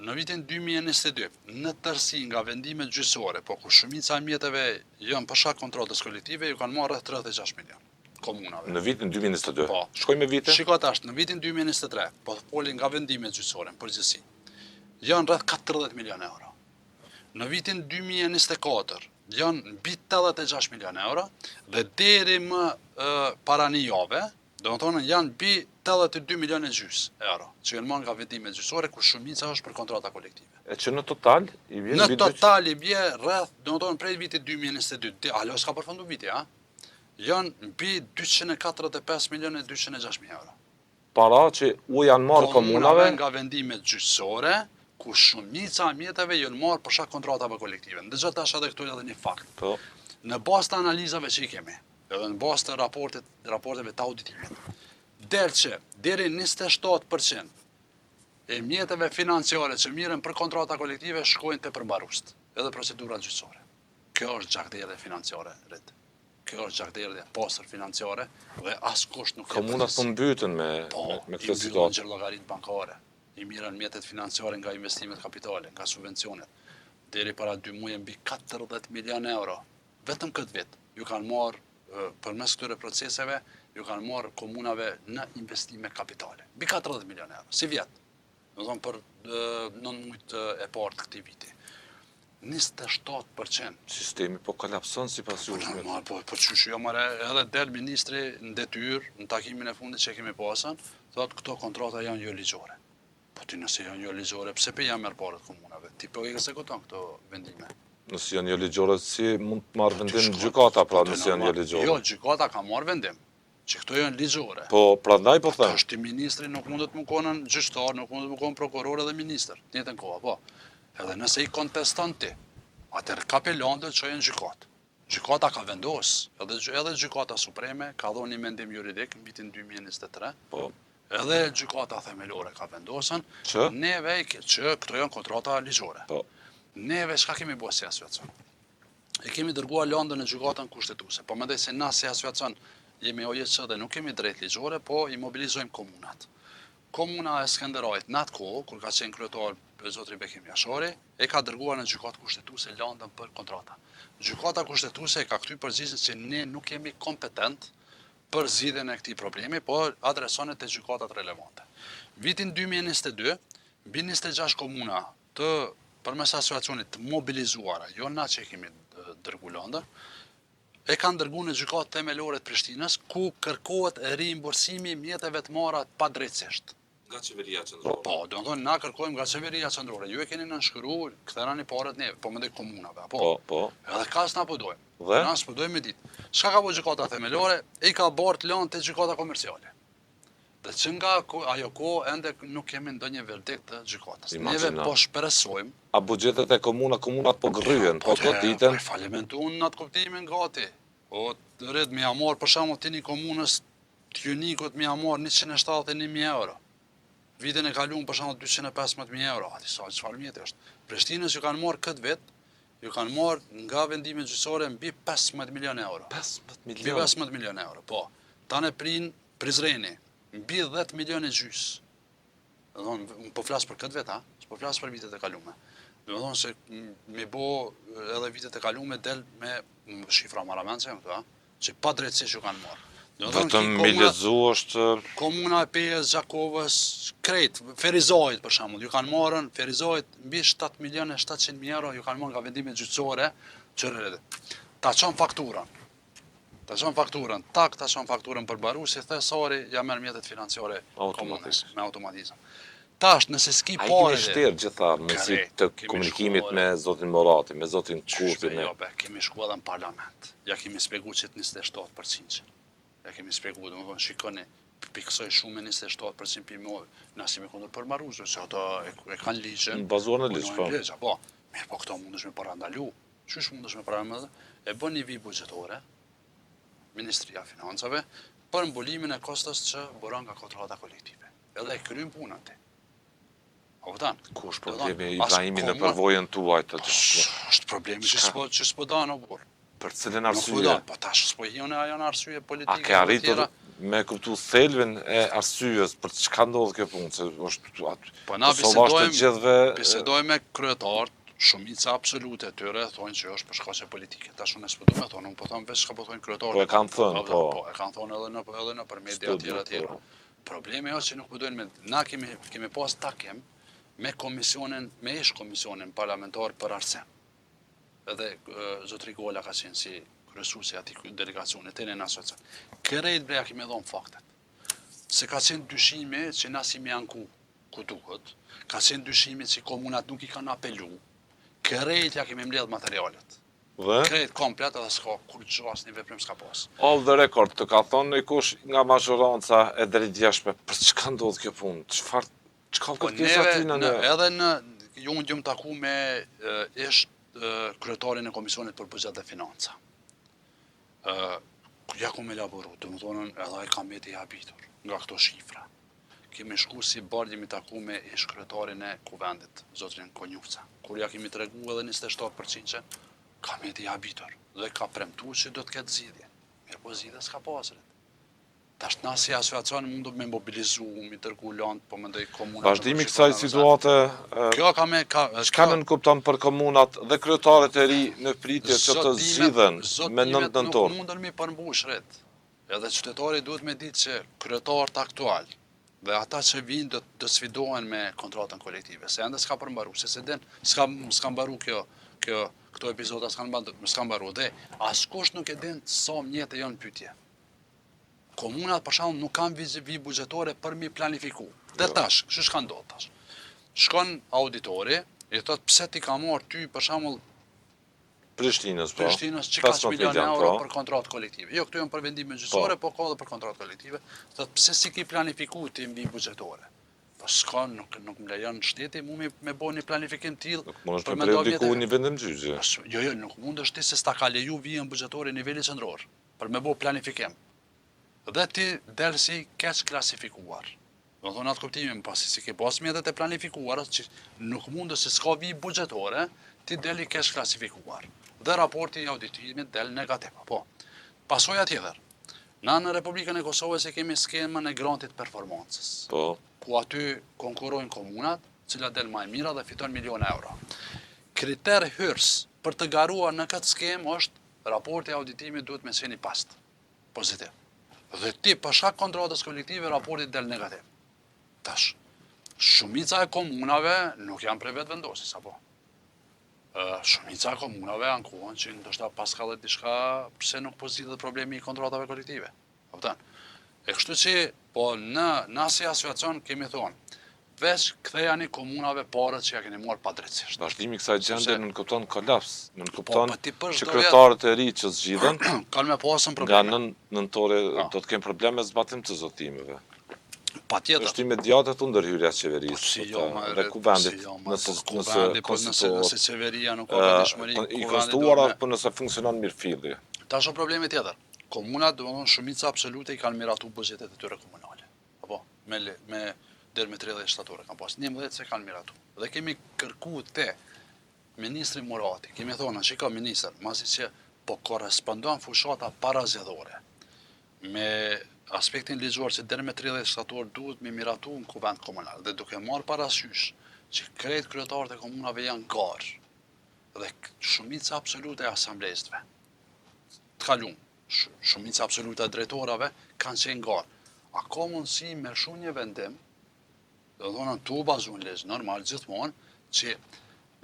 [SPEAKER 3] në vitin 2022, në tërësi nga vendimet gjyqësore, po ku shumica e mjeteve janë për shkak kontratës kolektive, ju kanë marrë rreth 36 milion komunave.
[SPEAKER 2] Në vitin 2022.
[SPEAKER 3] Po.
[SPEAKER 2] Shkoj me vite?
[SPEAKER 3] Shiko tash, në vitin 2023, po të folin nga vendimet gjyqësore, në përgjithësi, janë rreth 40 milion euro. Në vitin 2024, janë mbi 86 milion euro, dhe deri më para një jave, do të thonë janë mbi 82 milion e gjys euro, që janë marrë nga vendimet gjyqësore, ku shumica është për kontrata kolektive.
[SPEAKER 2] E që në total i vjen
[SPEAKER 3] Në total i bie rreth, do të thonë prej vitit 2022, alo s'ka përfundu viti, janë mbi 245 milion e 206 mijë euro.
[SPEAKER 2] Para që u janë marrë komunave
[SPEAKER 3] nga vendimet gjyqësore, ku shumica e mjeteve janë marrë për shkak kontratave kolektive. Ndërsa tash edhe këtu edhe një fakt.
[SPEAKER 2] Po.
[SPEAKER 3] Në bazë të analizave që i kemi, edhe në bazë të raporteve të auditimit, del që deri 27% e mjeteve financiare që mirën për kontrata kolektive shkojnë te përmbarust, edhe procedurat gjyqësore. Kjo është gjakderdhje financiare, rit. Kjo është gjakderdhje pastër financiare dhe askush nuk
[SPEAKER 2] komunat po mbyten me këtë situatë.
[SPEAKER 3] Po, i llogaritë bankare. I mirën mjetet financiare nga investimet kapitale, nga subvencionet. Deri para 2 muaj mbi 40 milion euro. Vetëm këtë vit ju kanë marrë përmes këtyre proceseve ju kanë marrë komunave në investime kapitale. Mbi 40 milion euro, si vjetë. Do thonë për 9 muajt e parë të këtij viti. 27%.
[SPEAKER 2] Sistemi po kolapson sipas jush.
[SPEAKER 3] Normal, po për çuçi jo marrë edhe del ministri në detyrë në takimin e fundit që kemi pasën, thotë këto kontrata janë jo ligjore. Po ti nëse janë jo ligjore, pse pe janë merr parët komunave? Ti po ekzekuton këto vendime.
[SPEAKER 2] Nëse janë jo ligjore, si mund të marrë vendim gjykata pra nëse janë jo ligjore?
[SPEAKER 3] Jo, gjykata ka marrë vendim, që këto janë ligjore.
[SPEAKER 2] Po, prandaj po them.
[SPEAKER 3] Është ministri nuk mundet më konën gjyqtar, nuk mundet më konën prokuror edhe ministër, në njëjtën kohë, po. Edhe nëse i konteston ti, atëherë kapelon do të çojë në gjykatë. Gjykata ka vendos, edhe gjykata supreme ka dhënë një mendim juridik në vitin 2023.
[SPEAKER 2] Po.
[SPEAKER 3] Edhe gjykata themelore ka vendosën
[SPEAKER 2] Që?
[SPEAKER 3] neve që këto janë kontrata ligjore.
[SPEAKER 2] Po.
[SPEAKER 3] Neve çka kemi bërë si asociacion? E kemi dërguar lëndën në gjykatën kushtetuese. Po mendoj se na si asociacion jemi OJC dhe nuk kemi drejt ligjore, po i mobilizojmë komunat. Komuna e Skënderajit në atë kohë, kur ka qenë kryetar zotri Bekim Jashari, e ka dërguar në gjykatë kushtetuese lëndën për kontrata. Gjykata kushtetuese e ka kthy përgjigjen se ne nuk jemi kompetent për zgjidhjen e këtij problemi, po adresonet te gjykatat relevante. Vitin 2022, mbi 26 komuna të përmes asociacionit të mobilizuara, jo na që kemi dërguar lëndën, e kanë dërguar në gjykatë themelore të Prishtinës, ku kërkohet rimbursimi i mjeteve të marra padrejtësisht.
[SPEAKER 2] Nga qeveria qendrore.
[SPEAKER 3] Po, do të thonë na kërkojmë nga qeveria qendrore. Ju e keni nënshkruar, ktheni parat neve, po mendoj komunave, apo.
[SPEAKER 2] Po.
[SPEAKER 3] Edhe kas na po dojmë.
[SPEAKER 2] Dhe?
[SPEAKER 3] Na s'po dojmë me ditë. Çka ka bëu gjykata themelore? I ka bart lëndë te gjykata komerciale. Dhe që nga ajo kohë ende nuk kemi ndonjë verdikt të gjykatës. Neve po shpresojmë.
[SPEAKER 2] A buxhetet e komunat po gryen, po goditen.
[SPEAKER 3] Falimentuan në atë kuptimin gati. O, rrit më marr për shembull tini komunës të Junikut më marr 171.000 euro. Vitin e kaluar për shembull 215.000 euro. Atë sa çfarë mjeti është. Prishtinës ju kanë marr këtë vit, ju kanë marr nga vendime gjyqësore mbi 15 milion euro.
[SPEAKER 2] 15
[SPEAKER 3] Mbi
[SPEAKER 2] milion.
[SPEAKER 3] 15 milion euro, po. Tanë prin Prizreni, mbi 10 milion e gjys. Do thonë, po flas për këtë vit, ha? Po flas për vitet e kaluara. Do thonë se me bo edhe vitet e kaluara del me shifra marramendse këtu, ha? Që pa drejtësisht ju kanë marrë.
[SPEAKER 2] Vetëm mi lexu është
[SPEAKER 3] Komuna e Pejës, Gjakovës, krejt, Ferizajit për shembull, ju kanë marrën Ferizajit mbi 7.700.000 euro ju kanë marrë nga vendime gjyqësore, ta çon fakturën. Ta çon fakturën për baru, si the Sari, ja merr mjetet financiare komunës me automatizëm. Tash nëse s'ki
[SPEAKER 2] ai
[SPEAKER 3] parë.
[SPEAKER 2] kemi shterë gjitha mesi të komunikimit me zotin Morati, me zotin Kurtin.
[SPEAKER 3] Kemi shkuar edhe në parlament. Ja kemi shpjeguar që 27%. Ja kemi shpjeguar, domethënë shikoni, piksoj shumë 27% pimove, na si me kundër për marruzë, se ata e kanë ligjin.
[SPEAKER 2] Bazuar në ligj, po.
[SPEAKER 3] Po, mirë, po këto mundesh me parandalu. Çysh mundesh me parandalu? E bën një vit buxhetore, Ministria e Financave, për mbulimin e kostos që buron nga kontrata kolektive. Edhe e kryen punën atë. A kupton?
[SPEAKER 2] Ku është problemi Ibrahimi në përvojën tuaj të gjithë?
[SPEAKER 3] Është problemi që s'po dan obor.
[SPEAKER 2] Për cilën arsye?
[SPEAKER 3] Po tash s'po janë arsye politike.
[SPEAKER 2] A ke arritur me kuptu thelbin e arsyes për çka ndodh kjo punë, se është aty.
[SPEAKER 3] Po na bisedojmë me kryetarët, shumica absolute e tyre thonë që është për shkaqe politike. Tash unë s'po do të thonë, unë po them vetë çka po thonë kryetarët.
[SPEAKER 2] Po e kanë thënë, po.
[SPEAKER 3] Po e kanë thonë edhe në për media të tjera. Problemi është që nuk po dojnë na kemi pas takim me komisionin, me ish komisionin parlamentar për arsim. Edhe zotri Gola ka qenë si kryesuesi ati delegacionit të në asociacion. Kërrejt breja kemi dhonë faktet. Se ka qenë dyshimi që na si me anku ku duhet, ka qenë dyshimi që komunat nuk i kanë apelu, kërrejt ja kemi mbledh materialet. Kërrejt komplet edhe s'ka kur gjas një veprim s'ka pas.
[SPEAKER 2] All the record të ka thonë kush nga mazhoranca e drejtëjashme për çka ndodh kjo punë? Çka ka pjesë aty në
[SPEAKER 3] edhe në unë jam taku me ish kryetarin e Komisionit për Buxhet dhe Financa. Ja ku me laboru, të më thonën edhe ai ka meti habitur nga këto shifra. Kemi shku si bardh jemi taku me ish kryetarin e Kuvendit, zotrin Konjufca. Kur ja kemi tregu edhe 27% që ka meti habitur dhe ka premtuar që do të ketë zgjidhje. Mirë po zgjidhja s'ka pasur. Tash na si asociacion mundu me mobilizu, mi dërgu lëndë, po mendoj komunat.
[SPEAKER 2] Vazhdimi kësaj situate,
[SPEAKER 3] Kjo
[SPEAKER 2] çka nënkupton për komunat dhe kryetarët e ri në pritje që të zgjidhen me nëntën
[SPEAKER 3] nuk
[SPEAKER 2] tonë?
[SPEAKER 3] mundën mi përmbush ret. Edhe qytetari duhet me ditë që kryetarët aktual dhe ata që vinë do sfidohen me kontratën kolektive, se ende s'ka përmbaru, se din, s'ka mbaru këto epizoda s'ka mbaru, dhe askush nuk e din sa mjetë janë pyetje. Komunat për shembull nuk kanë vi buxhetore për mi planifiku. Dhe tash, çu shka ndodh tash? Shkon auditori, i thot pse ti ka marrë ty për shembull
[SPEAKER 2] Prishtinës, po.
[SPEAKER 3] Prishtinës që ka milion euro për kontratë kolektive. Jo, këtu janë për vendime gjyqësore, po ka edhe për kontratë kolektive. Thot pse si ki planifiku ti mbi buxhetore? Po s'ka, nuk më lejon shteti mu me bo një planifikim tillë.
[SPEAKER 2] Nuk mund është me prediku një vendim gjyqje.
[SPEAKER 3] Jo, nuk mund është ti se s'ta ka leju vijën buxhetore nivelit qendror për me bo planifikim. Dhe ti del si keq klasifikuar. Do thonë atë kuptimin pasi si ke pas mjetet e planifikuara që nuk mund se s'ka vi buxhetore, ti deli keq klasifikuar. Dhe raporti i auditimit del negativ. Po. Pasoja tjetër. Na në Republikën e Kosovës e kemi skemën e grantit performancës.
[SPEAKER 2] Po.
[SPEAKER 3] Ku aty konkurrojnë komunat, cilat del më e mira dhe fiton milion euro. Kriter hyrs për të garuar në këtë skemë është raporti i auditimit duhet me qenë i past, pozitiv. Dhe ti për shkak kontratës kolektive raporti del negativ. Tash, shumica e komunave nuk janë prej vetë vendosis, apo? Shumica e komunave ankohen që ndoshta pas ka dhe diçka pse nuk po zgjidhet problemi i kontratave kolektive. Kupton? E kështu që po në si asociacion kemi thonë, veç kthejani komunave parët që ja keni marrë pa drejtësisht.
[SPEAKER 2] Vazhdimi i kësaj gjendje nënkupton kolaps, nënkupton
[SPEAKER 3] që
[SPEAKER 2] kryetarët e ri që zgjidhen
[SPEAKER 3] kanë me pasën
[SPEAKER 2] nga
[SPEAKER 3] probleme.
[SPEAKER 2] nëntore do të kemë probleme zbatim të zotimeve.
[SPEAKER 3] Patjetër.
[SPEAKER 2] Është imediate të ndërhyrja qeverisë dhe kuvendit
[SPEAKER 3] nëse qeveria nuk ka vendishmëri
[SPEAKER 2] i konstruara, po nëse funksionon mirëfilli.
[SPEAKER 3] Tash është problemi tjetër. Komunat, domethënë shumica absolute i kanë miratu buxhetet e tyre komunale. Apo me deri me 30 shtatorë kanë pas. 11 se kanë miratu. Dhe kemi kërkuar te ministri Murati. Kemi thonë, shiko ministër, masi që po korrespondon fushata parazgjedhore me aspektin ligjor që deri me 30 shtator duhet me miratu në kuvend komunal dhe duke marrë parasysh që krejt kryetarët e komunave janë garë dhe shumica absolute e asamblesëve të kalum, shumica absolute e drejtorave kanë qenë garë. A ka mundësi me shumë një vendim, do të thonë tu bazu në ligj normal gjithmonë, që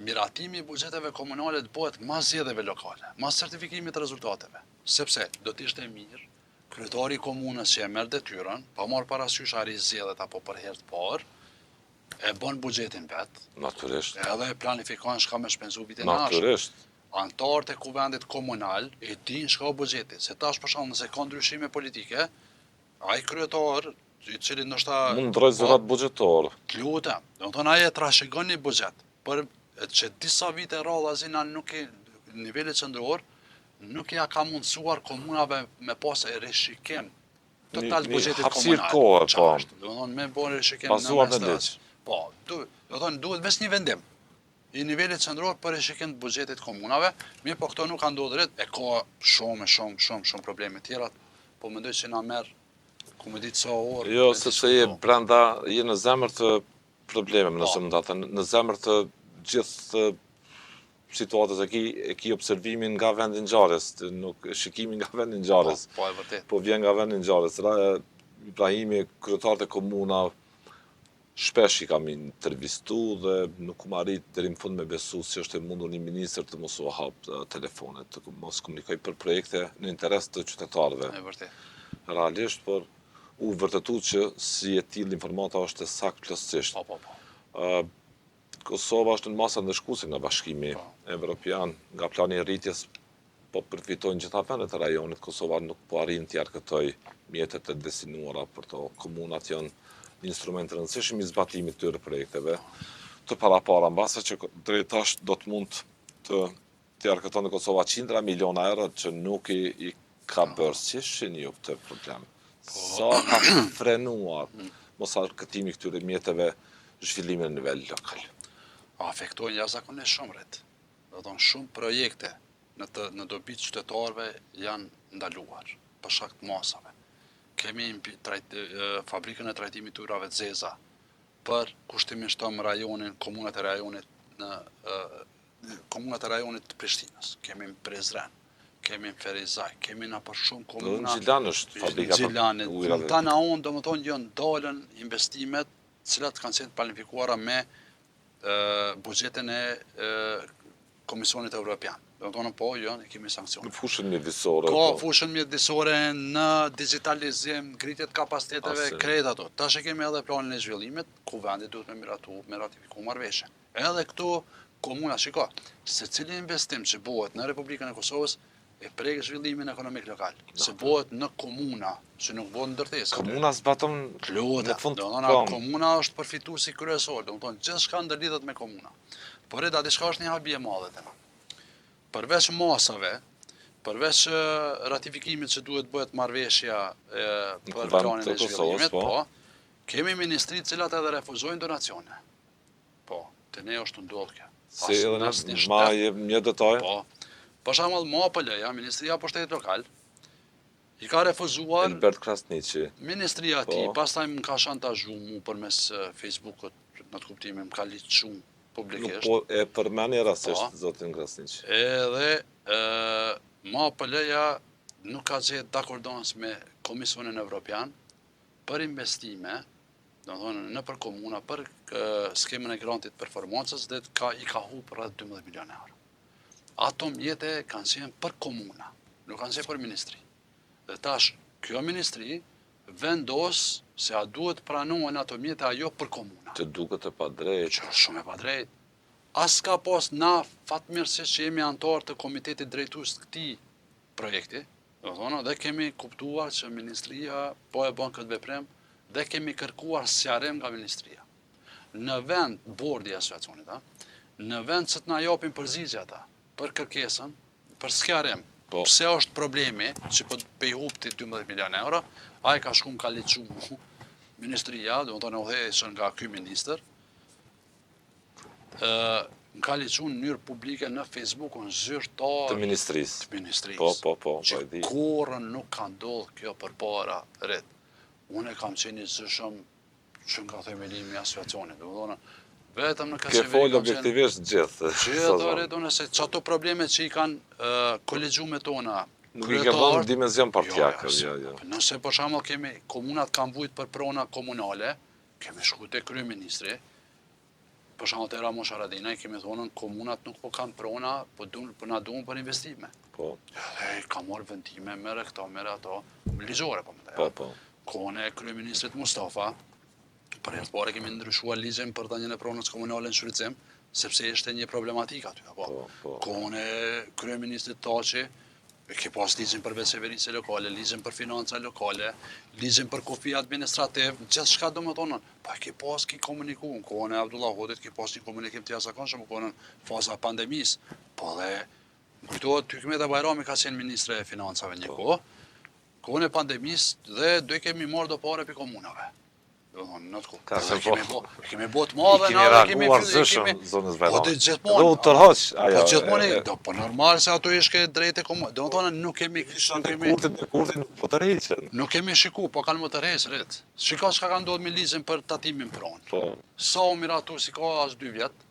[SPEAKER 3] miratimi i buxheteve komunale të bëhet mas zgjedhjeve lokale, mas certifikimit të rezultateve, sepse do të ishte mirë kryetari i komunës që e merr detyrën, pa marrë parasysh ari zgjedhet apo për herë të parë, e bën buxhetin vet.
[SPEAKER 2] Natyrisht.
[SPEAKER 3] Edhe e planifikon çka me shpenzu vitin e ardhshëm.
[SPEAKER 2] Natyrisht.
[SPEAKER 3] Antarët e kuvendit komunal e din çka buxheti, se tash për shembull nëse ka ndryshime politike, ai kryetar i cili ndoshta
[SPEAKER 2] mund ndroj zërat buxhetor.
[SPEAKER 3] Lutem, do të thonë ai e trashëgon një buxhet, por që disa vite rradh azina nuk e nivelit qendror nuk ja ka mundësuar komunave me pas e rishikim total buxhetit komunal.
[SPEAKER 2] Hapësirë kohë, po.
[SPEAKER 3] Do të thonë me bën rishikim
[SPEAKER 2] bazuar në ligj.
[SPEAKER 3] Po, do të thonë duhet veç një vendim i nivelit qendror për rishikim të buxhetit komunave, mirë po këto nuk ka ndodhur, e ka shumë probleme tjera, po mendoj se na merr ku më ditë sa orë.
[SPEAKER 2] Jo, sepse je brenda, je në zemër të problemeve, nëse mund ta them, në zemër të gjithë situatës e ki observimin nga vendi ngjarjes, nuk shikimin nga vendi ngjarjes.
[SPEAKER 3] Po, e vërtet.
[SPEAKER 2] Po vjen nga vendi ngjarjes. Ibrahimi, kryetarët e komuna, shpesh i kam intervistu dhe nuk më arrit deri në fund me besu se është e mundur një ministër të mos u hap telefonet, të mos komunikoj për projekte në interes të qytetarëve.
[SPEAKER 3] E vërtet.
[SPEAKER 2] Realisht, por u vërtetu që si e tillë informata është e saktë plotësisht.
[SPEAKER 3] Po.
[SPEAKER 2] Kosova është në masa ndëshkuese nga Bashkimi Evropian, nga plani i rritjes po përfitojnë gjitha vendet e rajonit. Kosova nuk po arrin të argëtoj mjetet e destinuara për to. Komunat janë një instrument të rëndësishëm i zbatimit të tyre projekteve. Të parapara mbase që drejt tash do të mund të argëton në Kosova qindra miliona euro që nuk i ka bërë si shini ju këtë problem. Sa ka frenuar mos argëtimi këtyre mjeteve zhvillimin në nivel lokal.
[SPEAKER 3] Afektojnë jashtëzakonisht shumë ret. Do thonë shumë projekte në dobi të qytetarëve janë ndaluar për shkak të masave. kemi fabrikën e trajtimit të ujrave të zeza për kushtimisht të rajonin, komunat e rajonit komunat e rajonit të Prishtinës. Kemi në Prizren, kemi në Ferizaj, kemi në për shumë komuna.
[SPEAKER 2] Në Gjilan është fabrika për ujrave.
[SPEAKER 3] Në tana unë, do më tonë, jënë dalën investimet cilat kanë qenë planifikuara me buxhetin e Komisionit Evropian. Do të thonë po, jo, ne kemi sankcione.
[SPEAKER 2] Në fushën mjedisore.
[SPEAKER 3] Ka fushën mjedisore në digitalizim, ngritjet kapasiteteve, krejt ato. Tash e kemi edhe planin e zhvillimit, ku vendi duhet me ratifiku marrëveshje. Edhe këtu komuna, shiko, se cili investim që bëhet në Republikën e Kosovës e prek zhvillimin ekonomik lokal. Se bëhet në komuna, që nuk bëhet në ndërtesë.
[SPEAKER 2] Komuna zbaton
[SPEAKER 3] në
[SPEAKER 2] fund.
[SPEAKER 3] Komuna është përfituesi kryesor, do të thonë gjithçka ndërlidhet me komuna. Por edhe diçka është një habi e madhe tema. Përveç masave, përveç ratifikimit që duhet bëhet marrëveshja për planin e zhvillimit, po, kemi ministri të cilat edhe refuzojnë donacione. Po, të ne është ndodhur kjo.
[SPEAKER 2] Si edhe ma një detaj?
[SPEAKER 3] Po. Për shembull, MAPL-ja, Ministria e Pushtetit Lokal, i ka refuzuar
[SPEAKER 2] Elbert Krasniqi.
[SPEAKER 3] Ministria e tij, pastaj më ka shantazhu mu përmes Facebookut, në të kuptimin më ka liçu publikisht.
[SPEAKER 2] Po e përmeni rastisht zotin Krasniqi.
[SPEAKER 3] Edhe MAPL-ja nuk ka gjetë dakordans me Komisionin Evropian për investime, do të thonë në për komuna, për skemën e grantit performancës dhe i ka humbur rreth 12 milionë euro. Ato mjete kanë qenë për komuna, nuk kanë qenë për ministri. Dhe tash, kjo ministri vendos se a duhet pranohen ato mjete ajo për komuna.
[SPEAKER 2] Që duket e padrejt.
[SPEAKER 3] Që është shumë e padrejt. As ka pas na fatmirësisht që jemi antar të komitetit drejtues të këtij projekti, do të thonë, dhe kemi kuptuar që ministria po e bën këtë veprim dhe kemi kërkuar sqarim nga ministria. Në vend bordi i asociacionit, në vend që të na japin përgjigje ata për kërkesën, për sqarim, pse është problemi që po të hupti 12 milionë euro, ai ka shkuar ka liçu ministria, do të thonë udhëheqën nga ky ministër, më ka liçu në mënyrë publike në Facebookun zyrtar
[SPEAKER 2] të ministrisë. Po,
[SPEAKER 3] që kurrë nuk ka ndodhur kjo përpara ret. Unë kam qenë i zëshëm që nga themelimi i asociacionit, do të thonë vetëm në
[SPEAKER 2] ke folë objektivisht gjithë.
[SPEAKER 3] Gjithë, redone, se çato probleme që i kanë kolegjume tona,
[SPEAKER 2] nuk i ke vënë dimension partijak.
[SPEAKER 3] Nëse për shembull kemi komunat kanë vujt për prona komunale, kemi shkuar te kryeministri, për shembull te Ramos Haradinaj kemi thonë komunat nuk po kanë prona, po na duan për investime.
[SPEAKER 2] Po.
[SPEAKER 3] Edhe ka marrë vendime merre këto, merre ato, ligjore po më thënë.
[SPEAKER 2] Po.
[SPEAKER 3] Kohën e kryeministrit Mustafa, për herë të parë kemi ndryshuar ligjin për dhënien e pronës komunale në shfrytëzim, sepse ishte një problematikë aty, apo. Kohën e kryeministrit Taçi, ke pas ligjin për veçeverisje lokale, ligjin për financa lokale, ligjin për kufi administrativ, gjithçka domethënë, pa ke pas ki komunikuar, kohën e Abdullah Hodit ke pas një komunikim të jashtëzakonshëm, kohën faza pandemisë, po dhe kujtohet Hykmeta Bajrami ka qenë ministre e financave një kohë, kohën e pandemisë dhe do i kemi marrë do pare për komunave. Në të ku. Kemi bot madhe,
[SPEAKER 2] kemi reaguar zëshëm zonës Bajrami.
[SPEAKER 3] Po të gjithmonë.
[SPEAKER 2] Do të rhoq.
[SPEAKER 3] Po gjithmonë, po normal se ato ishke drejt e komunë. Do të thonë nuk kemi
[SPEAKER 2] kurtin po të rreqen.
[SPEAKER 3] Nuk kemi shiku, po kanë më të rreqë ret. Shiko çka ka ndodhur me ligjin për tatimin pronë.
[SPEAKER 2] Po.
[SPEAKER 3] Sa u miratu si ka as 2 vjet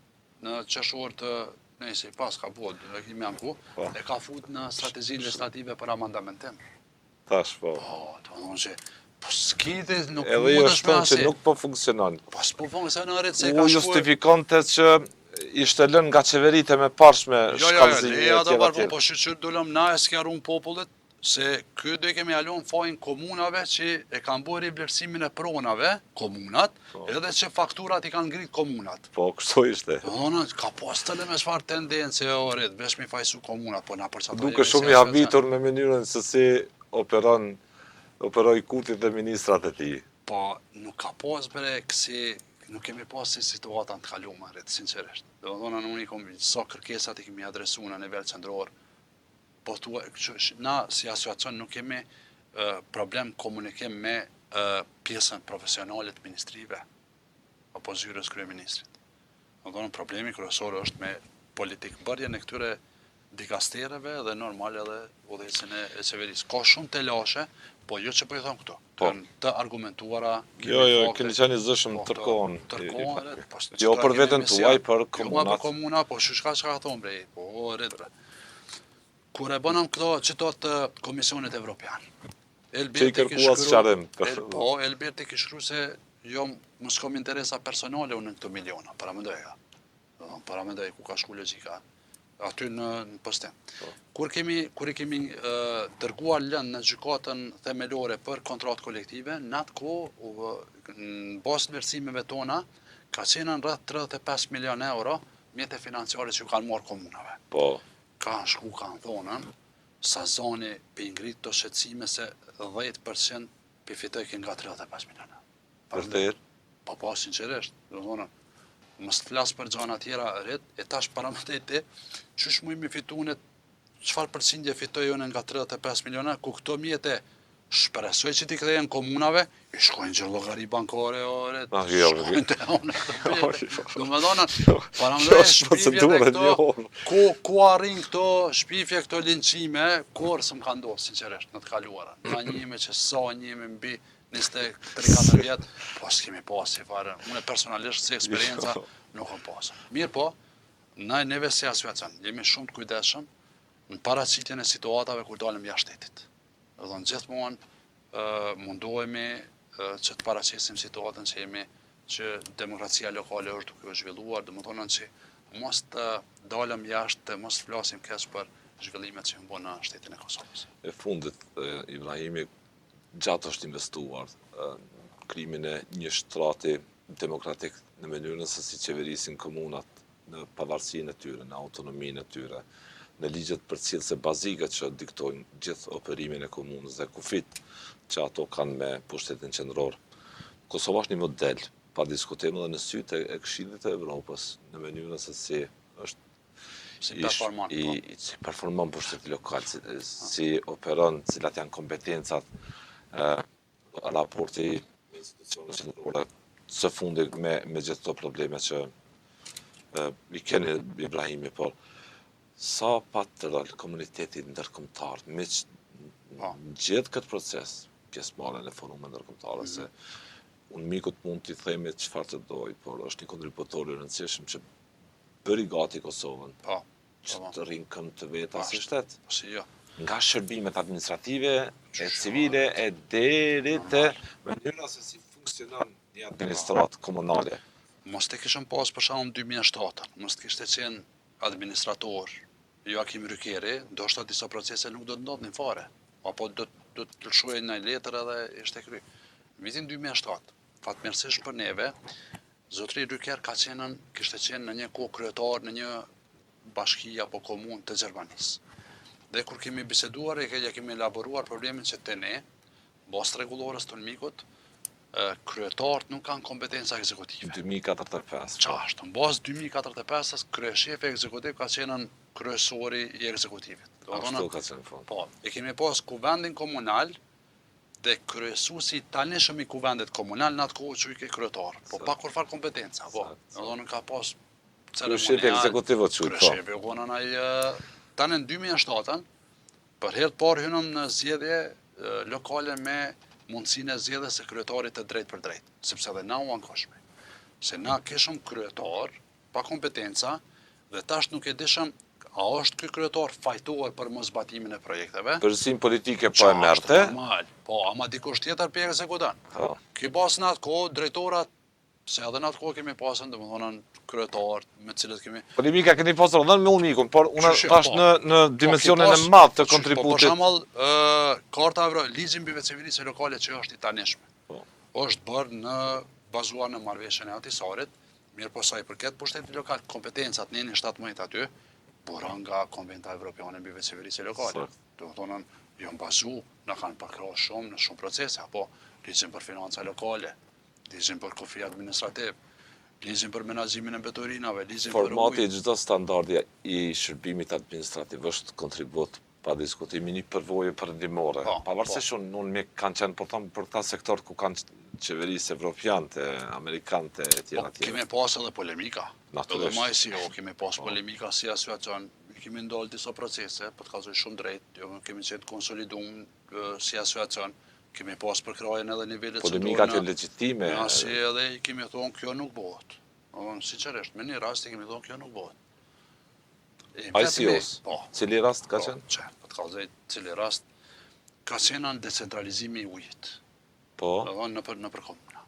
[SPEAKER 3] në qershor të nëse pas ka bot, kemi anku, e ka fut në strategjinë legislative për amandamentim.
[SPEAKER 2] Tash po.
[SPEAKER 3] Po, do të thonë se po skite nuk
[SPEAKER 2] edhe jo shton që nuk po funksionon.
[SPEAKER 3] Po s'po funksionon rrit se
[SPEAKER 2] ka shkuar. U justifikonte që ishte lënë nga qeveritë me parshme shkallëzimi
[SPEAKER 3] e tjera. Po shqyr dolëm na e sqarun popullit se ky do i kemi alon fajin komunave që e kanë bërë vlerësimin e pronave komunat, edhe që fakturat i kanë ngrit komunat.
[SPEAKER 2] Po, kështu ishte.
[SPEAKER 3] Ka pas të me çfarë tendencë oret, vesh mi fajsu komunat, po na përçata.
[SPEAKER 2] Duke shumë i habitur me mënyrën se si operoi Kuti dhe ministrat e tij.
[SPEAKER 3] Po, nuk ka pas bre kësi, nuk kemi pas si situatën të kaluar, rrit sinqerisht. Do të thonë unë kom sa kërkesat i kemi adresuar në nivel qendror. Po na si asociacion nuk kemi problem komunikim me pjesën profesionale të ministrive apo zyrës kryeministrit. Do të thonë problemi kryesor është me politikbërjen e këtyre dikastereve dhe normal edhe udhëheqësin e qeverisë. Ka shumë të lashe, po jo që po i them këto. Të argumentuara.
[SPEAKER 2] Jo, keni qenë i zëshëm tërkohën. Jo për veten tuaj, për komunat.
[SPEAKER 3] Jo për komuna, po shka ka thonë bre, po rritë. Kur e bënëm këto qëto të Komisionit Evropian.
[SPEAKER 2] Që i kërkuas qarim.
[SPEAKER 3] Po, Elbert i kishkru se jo më s'kom interesa personale unë në këto miliona, para mendoj ku ka shku logjika. Aty në postim. Kur i kemi dërguar lëndë në gjykatën themelore për kontratë kolektive, në atë kohë, në bazë të vlerësimeve tona, ka qenë në rreth 35 milion euro mjete financiare që kanë marrë komunave.
[SPEAKER 2] Po.
[SPEAKER 3] Kanë shku, kanë thonën, Sazani për ngritë të shqetësime se 10% për fitoj kënë nga 35 milion.
[SPEAKER 2] Vërtet?
[SPEAKER 3] Po, sinqerisht, do thonë, mos të flasë për gjana tjera rrit, e tash parameteti, qysh mu imi fitune, qëfar përqindje fitoj unë nga 35 miliona, ku këto mjete shpresoj që t'i kthejnë komunave, i shkojnë gjë llogari bankare, shkojnë të onë. Do më dhona, parameteti shpifje dhe këto, ku arrin këto shpifje, këto linqime, kur së më ka ndodhë, sinqerisht, në të kaluara. Nga njime që sa njime mbi 23-4 vjetë, po s'kemi pasi fare. Unë personalisht si eksperienca nuk kam pasë. Mirë po, neve si asociacion, jemi shumë të kujdeshëm në paraqitjen e situatave kur dalim jashtë shtetit. Do thonë gjithmonë mundohemi që të paraqisim situatën që jemi, që demokracia lokale është duke u zhvilluar, do të thonë që mos të dalëm jashtë, mos të flasim keq për zhvillimet që bën në shtetin e Kosovës.
[SPEAKER 2] E fundit, Ibrahimi gjatë është investuar krimin e një shtrati demokratik në mënyrën se si qeverisin komunat në pavarësinë e tyre, në autonominë e tyre, në ligjet përcjellëse bazike që diktojnë gjithë operimin e komunës dhe kufit që ato kanë me pushtetin qendror. Kosova është një model, pa diskutim edhe në sytë e Këshillit të Evropës, në mënyrën se si është si performon pushteti lokal, si operon, cilat janë kompetencat, raporti me institucionet qendrore së fundit me gjithë këto probleme që i keni Ibrahimi, por sa pat rol komuniteti ndërkombëtar me gjithë këtë proces, pjesëmarrjen në forume ndërkombëtare, se unë mikut mund t'i themi çfarë të doj, por është një kontributor i rëndësishëm që bëri gati Kosovën, që të rrinë këmbë të veta si shtet. Nga shërbimet administrative, e civile, e deri të mënyra se si funksionon një administratë komunale.
[SPEAKER 3] Mos të kishëm pas për shembull 2007, mos të kishte qenë administrator Joakim Rykeri, ndoshta disa procese nuk do të ndodhin fare, apo do të lëshojnë në letër edhe ishte kry. Vitin 2007, fatmirësisht për neve, zotri Ryker kishte qenë në një kohë kryetar në një bashki apo komunë të Gjermanisë. Dhe kur kemi biseduar e kemi elaboruar problemin që të ne, bazë rregullore të mikut, kryetarët nuk kanë kompetenca ekzekutive.
[SPEAKER 2] 2045.
[SPEAKER 3] Qashtë, në bazë 2045, kryeshefi ekzekutiv ka qenë kryesori i ekzekutivit.
[SPEAKER 2] Ashtu ka qenë fond.
[SPEAKER 3] Po, e kemi pas kuvendin komunal dhe kryesuesi tanishëm i kuvendit komunal në atë kohë që i ke kryetar. Po pa kur farë kompetenca, po. Në ka pas
[SPEAKER 2] kryeshefi ekzekutiv o qujtë, po.
[SPEAKER 3] Kryeshefi, konën ai tanë në 2007, për herë të parë hynëm në zgjedhje lokale me mundësinë e zgjedhjes së kryetarit të drejtë për drejtë, sepse edhe na u ankoshme. Se na kishëm kryetar pa kompetenca dhe tash nuk e dishëm a është ky kryetar fajtuar për mosbatimin e projekteve.
[SPEAKER 2] Përgjithësinë politike po e merrte.
[SPEAKER 3] Po, ama dikush tjetër për ekzekuton. Ky pas në atë kohë drejtorat, se edhe në atë kohë kemi pasën, domethënë kryetar me cilët kemi.
[SPEAKER 2] Polemika keni pasur edhe me unikun, por unë tash në dimensionin e madh të kontributit.
[SPEAKER 3] Për shembull, karta ligji mbi veçëverinë lokale që është i tanishme. Është bërë bazuar në marrëveshjen e Atisarit, mirë po sa i përket pushtetit lokal, kompetencat në 17 aty, buron nga Konventa Evropiane mbi veçëverinë lokale. Domethënë, janë bazuar, na kanë pakruar shumë në shumë procese, apo ligjin për financa lokale, ligjin për kufi administrativ, ligjin për menaxhimin e mbetorinave, ligjin për
[SPEAKER 2] formati i çdo standardi i shërbimit administrativ është kontribut pa diskutimi një përvojë përndimore. Pavarësisht unë kanë qenë për ta sektor ku kanë qeverisë evropiante, amerikante e tjera.
[SPEAKER 3] Kemi pas edhe polemika. Edhe më si kemi pas polemika si asociacion. kemi ndalë disa procese, për të kallëzoj shumë drejt, jo kemi qenë konsoliduar si asociacion, kemi pas përkrajen edhe nivelet
[SPEAKER 2] Polemikat e legjitime.
[SPEAKER 3] Si edhe i kemi thonë kjo nuk bëhet. Sinqerisht, me një rast i kemi thonë kjo nuk bëhet.
[SPEAKER 2] ICOs. Cili rast ka qenë?
[SPEAKER 3] Po të kallëzoj cili rast ka qenë në decentralizimi i ujit.
[SPEAKER 2] Po.
[SPEAKER 3] Në përkomuna.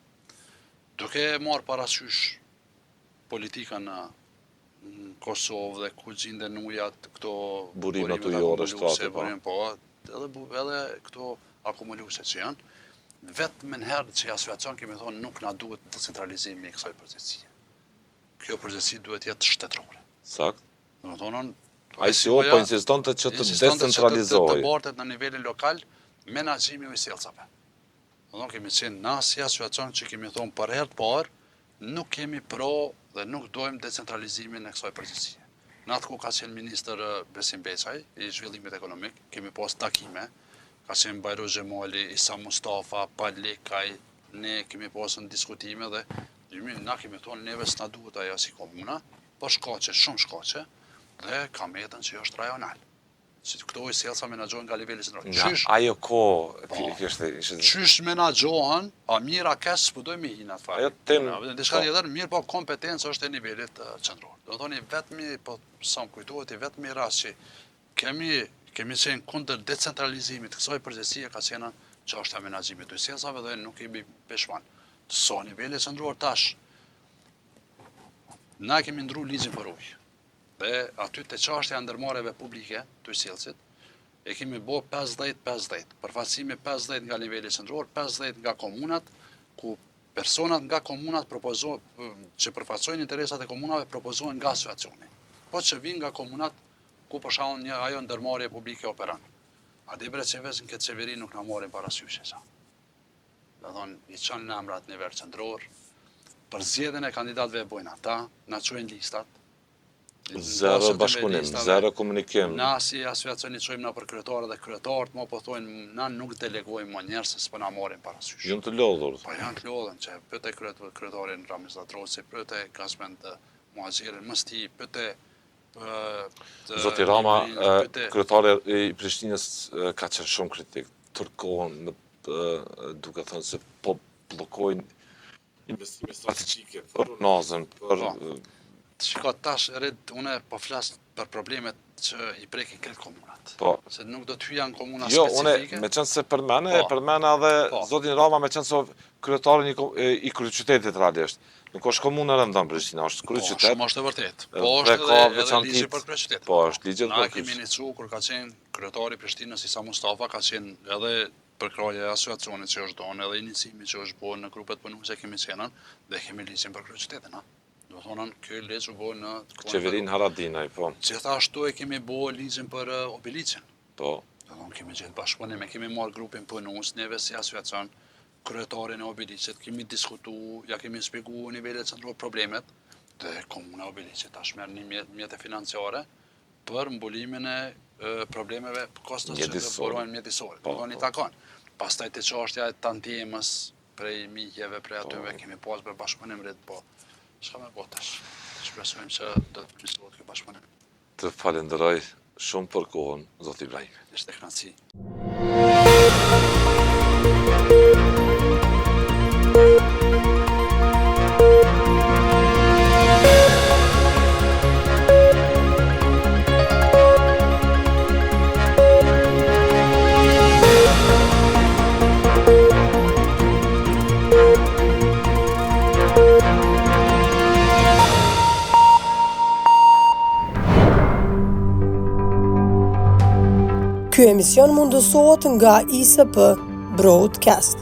[SPEAKER 3] Duke marrë parasysh politika në Kosovë dhe ku gjinden ujat këto
[SPEAKER 2] burimet ujore shtatë,
[SPEAKER 3] po, edhe këto akumuluese që janë, vetëm në herë që asociacion kemi thonë nuk na duhet decentralizimi i kësaj përgjegjësie. Kjo përgjegjësi duhet jetë shtetërore.
[SPEAKER 2] Sakt.
[SPEAKER 3] Domethënë,
[SPEAKER 2] ICO po insistonte që të decentralizohej.
[SPEAKER 3] Të bartet në nivelin lokal menaxhimi i ujësillcave. Domethënë kemi qenë na si asociacion që kemi thonë për herë të parë nuk kemi pro dhe nuk dojmë decentralizimin e kësaj përgjegjësie. Në atë ku ka qenë ministër Besim Beçaj i zhvillimit ekonomik, kemi pas takime, ka qenë Bajro Xhemali, Isa Mustafa, Palekaj, ne kemi pasur diskutime dhe na kemi thonë neve s'na duhet ajo si komuna, për shkaqe, shumë shkaqe, dhe ka metën që është rajonal. Si këto ujësillca menaxhohen nga niveli central.
[SPEAKER 2] Ajo
[SPEAKER 3] Qysh menaxhohen, a mira kes po dojmë i hinat fare.
[SPEAKER 2] Ajo tem.
[SPEAKER 3] Diçka tjetër, mirë po kompetenca është e nivelit qendror. Do të thoni vetëm po sa më kujtohet i vetëm rast që kemi qenë kundër decentralizimit të kësaj përgjegjësie ka qenë çështja e menaxhimit të ujësillcave dhe nuk kemi peshman. Sa niveli qendror tash. Na kemi ndruar ligjin për ujë. Dhe aty të çështja e ndërmarrjeve publike të ujësillcit e kemi bë 50-50, përfaqësimi 50 nga niveli qendror, 50 nga komunat, ku personat nga komunat që përfaqësojnë interesat e komunave propozohen nga asociacioni. Po që vinë nga komunat ku për shembull ajo ndërmarrje publike operon. A debre që vetë në këtë qeveri nuk na marrin parasysh sa. Do thonë i çon në emrat në nivel qendror, për zgjedhjen e kandidatëve e bojnë ata, na çojnë listat.
[SPEAKER 2] Zero bashkëpunim, zero komunikim.
[SPEAKER 3] Na si asociacioni çojmë na për kryetarë dhe kryetarët, mo po thonë na nuk delegojmë më njerëz se s'po na marrin parasysh.
[SPEAKER 2] Janë të lodhur.
[SPEAKER 3] Po janë të lodhur, që pyete kryetarin Ramiz Atroci, pyete Gazmend Muazirin Masti, pyete
[SPEAKER 2] Zoti Rama, kryetari i Prishtinës ka qenë shumë kritik. Tërkohën duke thënë se po bllokojnë investime strategjike për Nazën, për
[SPEAKER 3] Shiko, tash une po flas për problemet që i prekin këtë komunat.
[SPEAKER 2] Po.
[SPEAKER 3] Se nuk do të hyja në komuna
[SPEAKER 2] Jo,
[SPEAKER 3] specifike.
[SPEAKER 2] une me qenë se përmene edhe zotin Rama me qenë se kryetarin i kryeqytetit realisht. Nuk është komuna rënda në Prishtinë, është kryeqytet.
[SPEAKER 3] Shumë është e vërtet. Po është edhe ligji për kryeqytetin.
[SPEAKER 2] Po, është ligji për
[SPEAKER 3] kryeqytetin. Na kemi inicu kur ka qenë kryetari i Prishtinës Isa Mustafa, ka qenë edhe përkraja e asociacionit që është donë, edhe inicimi që është bërë në grupet punuese kemi qenën dhe kemi ligjin për kryeqytetin, Do thonën, kjo ligj u bë në
[SPEAKER 2] qeverinë Haradinaj, po.
[SPEAKER 3] Gjithashtu e kemi bë ligjin për Obilicin.
[SPEAKER 2] Po.
[SPEAKER 3] Do thonë kemi gjetë bashkëpunim, kemi marrë grupin punues, neve si asociacion, kryetarin e Obilicit, kemi diskutuar, ja kemi shpjeguar nivelet qendror problemet, dhe komuna Obilicit tash merr një mjete financiare për mbulimin e problemeve kostos që burojnë mjedisore. Do thoni takon. Pastaj te çështja e tantiemës prej miqjeve, prej atyve kemi pas për bashkëpunim rrit, po. Shka me botash, shpresojmë që do të plësohet kjo bashkëpunim.
[SPEAKER 2] Të falenderoj shumë për kohën, Zoti Ibrahim.
[SPEAKER 3] Ishte kënaqësi.
[SPEAKER 1] Ky emision mundësohet nga ISP Broadcast.